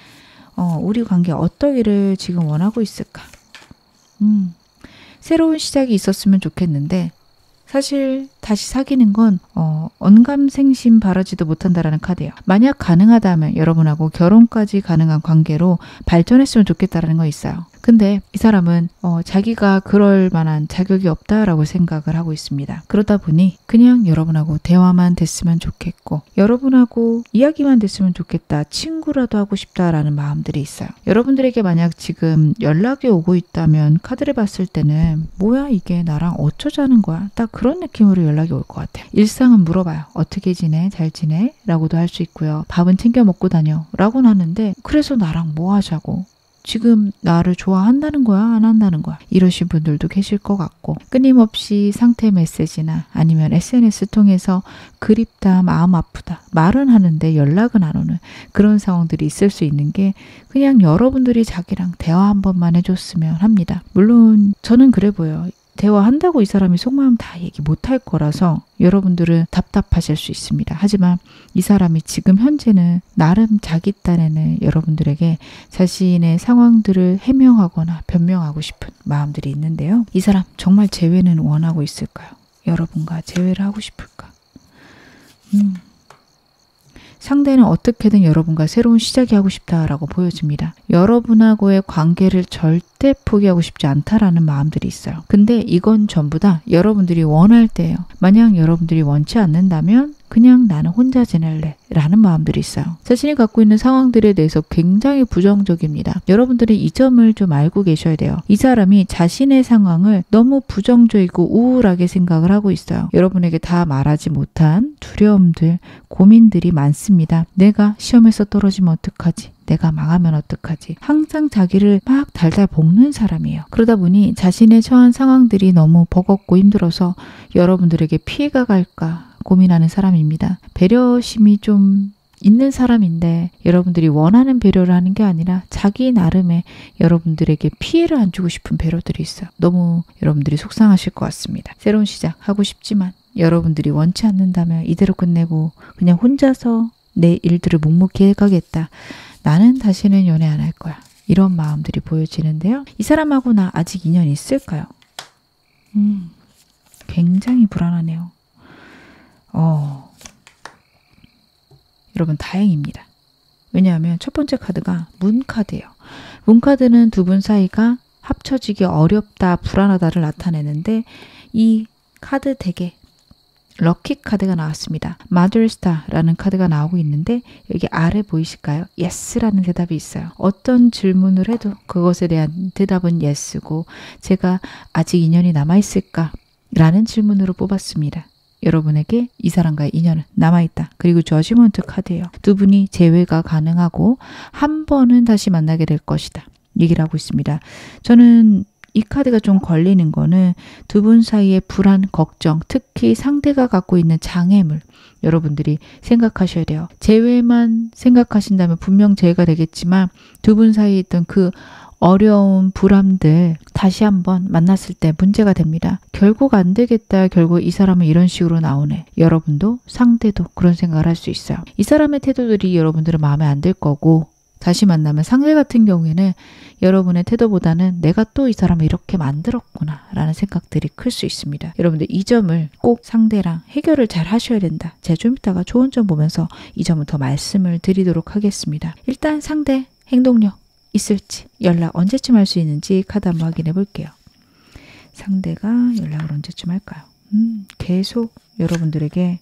[SPEAKER 1] 우리 관계 어떠기를 지금 원하고 있을까? 새로운 시작이 있었으면 좋겠는데 사실 다시 사귀는 건 언감생심 바라지도 못한다라는 카드예요. 만약 가능하다면 여러분하고 결혼까지 가능한 관계로 발전했으면 좋겠다라는 거 있어요. 근데 이 사람은 자기가 그럴 만한 자격이 없다라고 생각을 하고 있습니다. 그러다 보니 그냥 여러분하고 대화만 됐으면 좋겠고 여러분하고 이야기만 됐으면 좋겠다. 친구라도 하고 싶다라는 마음들이 있어요. 여러분들에게 만약 지금 연락이 오고 있다면 카드를 봤을 때는 뭐야 이게 나랑 어쩌자는 거야. 딱 그런 느낌으로 연락이 올 것 같아요. 일상은 물어봐요. 어떻게 지내? 잘 지내? 라고도 할 수 있고요. 밥은 챙겨 먹고 다녀? 라고는 하는데 그래서 나랑 뭐 하자고? 지금 나를 좋아한다는 거야? 안 한다는 거야? 이러신 분들도 계실 것 같고 끊임없이 상태 메시지나 아니면 SNS 통해서 그립다, 마음 아프다 말은 하는데 연락은 안 오는 그런 상황들이 있을 수 있는 게 그냥 여러분들이 자기랑 대화 한 번만 해줬으면 합니다. 물론 저는 그래 보여요. 대화한다고 이 사람이 속마음 다 얘기 못할 거라서 여러분들은 답답하실 수 있습니다. 하지만 이 사람이 지금 현재는 나름 자기 딴에는 여러분들에게 자신의 상황들을 해명하거나 변명하고 싶은 마음들이 있는데요. 이 사람 정말 재회는 원하고 있을까요? 여러분과 재회를 하고 싶을까? 상대는 어떻게든 여러분과 새로운 시작이 하고 싶다라고 보여집니다. 여러분하고의 관계를 절대 포기하고 싶지 않다라는 마음들이 있어요. 근데 이건 전부 다 여러분들이 원할 때예요. 만약 여러분들이 원치 않는다면 그냥 나는 혼자 지낼래 라는 마음들이 있어요. 자신이 갖고 있는 상황들에 대해서 굉장히 부정적입니다. 여러분들이 이 점을 좀 알고 계셔야 돼요. 이 사람이 자신의 상황을 너무 부정적이고 우울하게 생각을 하고 있어요. 여러분에게 다 말하지 못한 두려움들, 고민들이 많습니다. 내가 시험에서 떨어지면 어떡하지? 내가 망하면 어떡하지? 항상 자기를 막 달달 볶는 사람이에요. 그러다 보니 자신의 처한 상황들이 너무 버겁고 힘들어서 여러분들에게 피해가 갈까 고민하는 사람입니다. 배려심이 좀 있는 사람인데 여러분들이 원하는 배려를 하는 게 아니라 자기 나름의 여러분들에게 피해를 안 주고 싶은 배려들이 있어요. 너무 여러분들이 속상하실 것 같습니다. 새로운 시작 하고 싶지만 여러분들이 원치 않는다면 이대로 끝내고 그냥 혼자서 내 일들을 묵묵히 해가겠다. 나는 다시는 연애 안 할 거야. 이런 마음들이 보여지는데요. 이 사람하고 나 아직 인연이 있을까요? 굉장히 불안하네요. 여러분 다행입니다. 왜냐하면 첫 번째 카드가 문 카드예요. 문 카드는 두 분 사이가 합쳐지기 어렵다, 불안하다를 나타내는데 이 카드 덱에 럭키 카드가 나왔습니다. 마더스타라는 카드가 나오고 있는데 여기 아래 보이실까요? 예스라는 대답이 있어요. 어떤 질문을 해도 그것에 대한 대답은 예스고 제가 아직 인연이 남아있을까? 라는 질문으로 뽑았습니다. 여러분에게 이 사람과의 인연은 남아있다. 그리고 저지먼트 카드예요. 두 분이 재회가 가능하고 한 번은 다시 만나게 될 것이다. 얘기를 하고 있습니다. 저는 이 카드가 좀 걸리는 거는 두 분 사이의 불안, 걱정, 특히 상대가 갖고 있는 장애물 여러분들이 생각하셔야 돼요. 재회만 생각하신다면 분명 재회가 되겠지만 두 분 사이에 있던 그 어려운 불안들 다시 한번 만났을 때 문제가 됩니다. 결국 안 되겠다. 결국 이 사람은 이런 식으로 나오네. 여러분도 상대도 그런 생각을 할 수 있어요. 이 사람의 태도들이 여러분들은 마음에 안 들 거고 다시 만나면 상대 같은 경우에는 여러분의 태도보다는 내가 또 이 사람을 이렇게 만들었구나 라는 생각들이 클 수 있습니다. 여러분들 이 점을 꼭 상대랑 해결을 잘 하셔야 된다. 제가 좀 이따가 좋은 점 보면서 이 점을 더 말씀을 드리도록 하겠습니다. 일단 상대 행동력 있을지 연락 언제쯤 할 수 있는지 카드 한번 확인해 볼게요. 상대가 연락을 언제쯤 할까요? 계속 여러분들에게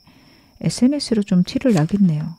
[SPEAKER 1] SNS로 좀 티를 나겠네요.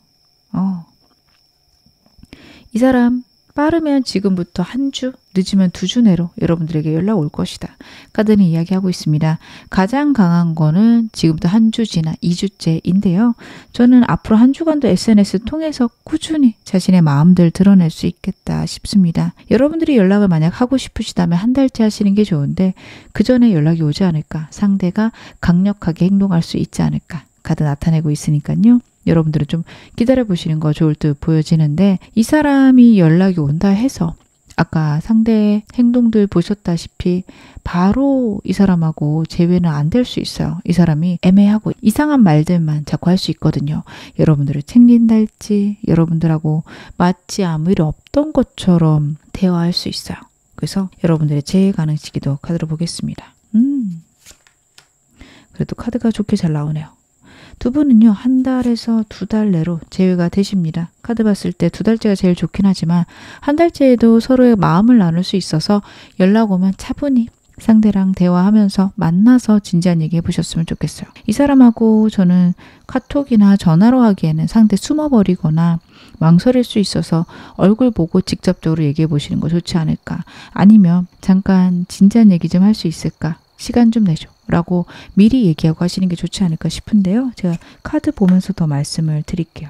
[SPEAKER 1] 이 사람 빠르면 지금부터 한 주, 늦으면 2주 내로 여러분들에게 연락 올 것이다. 카드는 이야기하고 있습니다. 가장 강한 거는 지금부터 한 주 지나 2주째인데요. 저는 앞으로 한 주간도 SNS 통해서 꾸준히 자신의 마음들 드러낼 수 있겠다 싶습니다. 여러분들이 연락을 만약 하고 싶으시다면 한 달째 하시는 게 좋은데 그 전에 연락이 오지 않을까? 상대가 강력하게 행동할 수 있지 않을까? 카드 나타내고 있으니까요. 여러분들은 좀 기다려보시는 거 좋을 듯 보여지는데 이 사람이 연락이 온다 해서 아까 상대의 행동들 보셨다시피 바로 이 사람하고 재회는 안 될 수 있어요. 이 사람이 애매하고 이상한 말들만 자꾸 할 수 있거든요. 여러분들을 챙긴다 할지 여러분들하고 마치 아무 일 없던 것처럼 대화할 수 있어요. 그래서 여러분들의 재회 가능 시기도 카드로 보겠습니다. 그래도 카드가 좋게 잘 나오네요. 두 분은요, 한 달에서 2달 내로 재회가 되십니다. 카드 봤을 때 2달째가 제일 좋긴 하지만 한 달째에도 서로의 마음을 나눌 수 있어서 연락 오면 차분히 상대랑 대화하면서 만나서 진지한 얘기 해보셨으면 좋겠어요. 이 사람하고 저는 카톡이나 전화로 하기에는 상대 숨어버리거나 망설일 수 있어서 얼굴 보고 직접적으로 얘기해 보시는 거 좋지 않을까. 아니면 잠깐 진지한 얘기 좀 할 수 있을까. 시간 좀 내줘 라고 미리 얘기하고 하시는 게 좋지 않을까 싶은데요. 제가 카드 보면서 더 말씀을 드릴게요.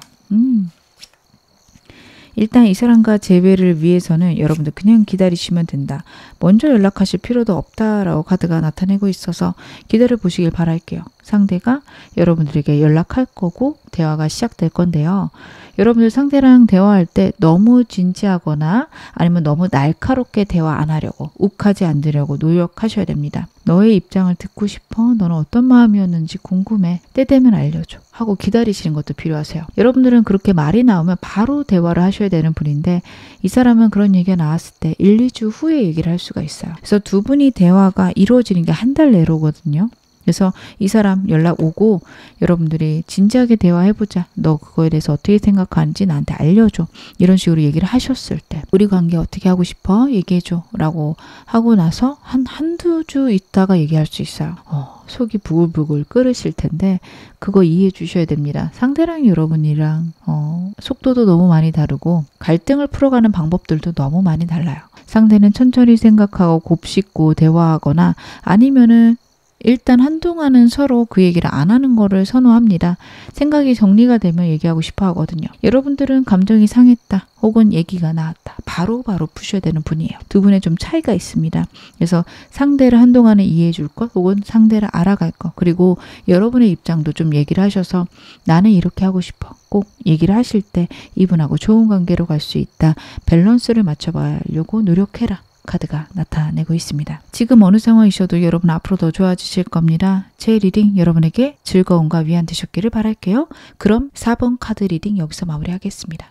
[SPEAKER 1] 일단 이 사람과 재회를 위해서는 여러분들 그냥 기다리시면 된다. 먼저 연락하실 필요도 없다라고 카드가 나타내고 있어서 기다려 보시길 바랄게요. 상대가 여러분들에게 연락할 거고 대화가 시작될 건데요. 여러분들 상대랑 대화할 때 너무 진지하거나 아니면 너무 날카롭게 대화 안 하려고 욱하지 않으려고 노력하셔야 됩니다. 너의 입장을 듣고 싶어. 너는 어떤 마음이었는지 궁금해. 때 되면 알려줘. 하고 기다리시는 것도 필요하세요. 여러분들은 그렇게 말이 나오면 바로 대화를 하셔야 되는 분인데 이 사람은 그런 얘기가 나왔을 때 1, 2주 후에 얘기를 할 수가 있어요. 그래서 두 분이 대화가 이루어지는 게 한 달 내로거든요. 그래서 이 사람 연락 오고 여러분들이 진지하게 대화해보자. 너 그거에 대해서 어떻게 생각하는지 나한테 알려줘. 이런 식으로 얘기를 하셨을 때 우리 관계 어떻게 하고 싶어? 얘기해줘. 라고 하고 나서 한두 주 있다가 얘기할 수 있어요. 속이 부글부글 끓으실 텐데 그거 이해해 주셔야 됩니다. 상대랑 여러분이랑 속도도 너무 많이 다르고 갈등을 풀어가는 방법들도 너무 많이 달라요. 상대는 천천히 생각하고 곱씹고 대화하거나 아니면은 일단 한동안은 서로 그 얘기를 안 하는 거를 선호합니다. 생각이 정리가 되면 얘기하고 싶어 하거든요. 여러분들은 감정이 상했다 혹은 얘기가 나왔다. 바로바로 푸셔야 되는 분이에요. 두 분의 좀 차이가 있습니다. 그래서 상대를 한동안은 이해해 줄 것 혹은 상대를 알아갈 것 그리고 여러분의 입장도 좀 얘기를 하셔서 나는 이렇게 하고 싶어. 꼭 얘기를 하실 때 이분하고 좋은 관계로 갈 수 있다. 밸런스를 맞춰보려고 노력해라. 카드가 나타내고 있습니다. 지금 어느 상황이셔도 여러분 앞으로 더 좋아지실 겁니다. 제 리딩 여러분에게 즐거움과 위안 되셨기를 바랄게요. 그럼 4번 카드 리딩 여기서 마무리하겠습니다.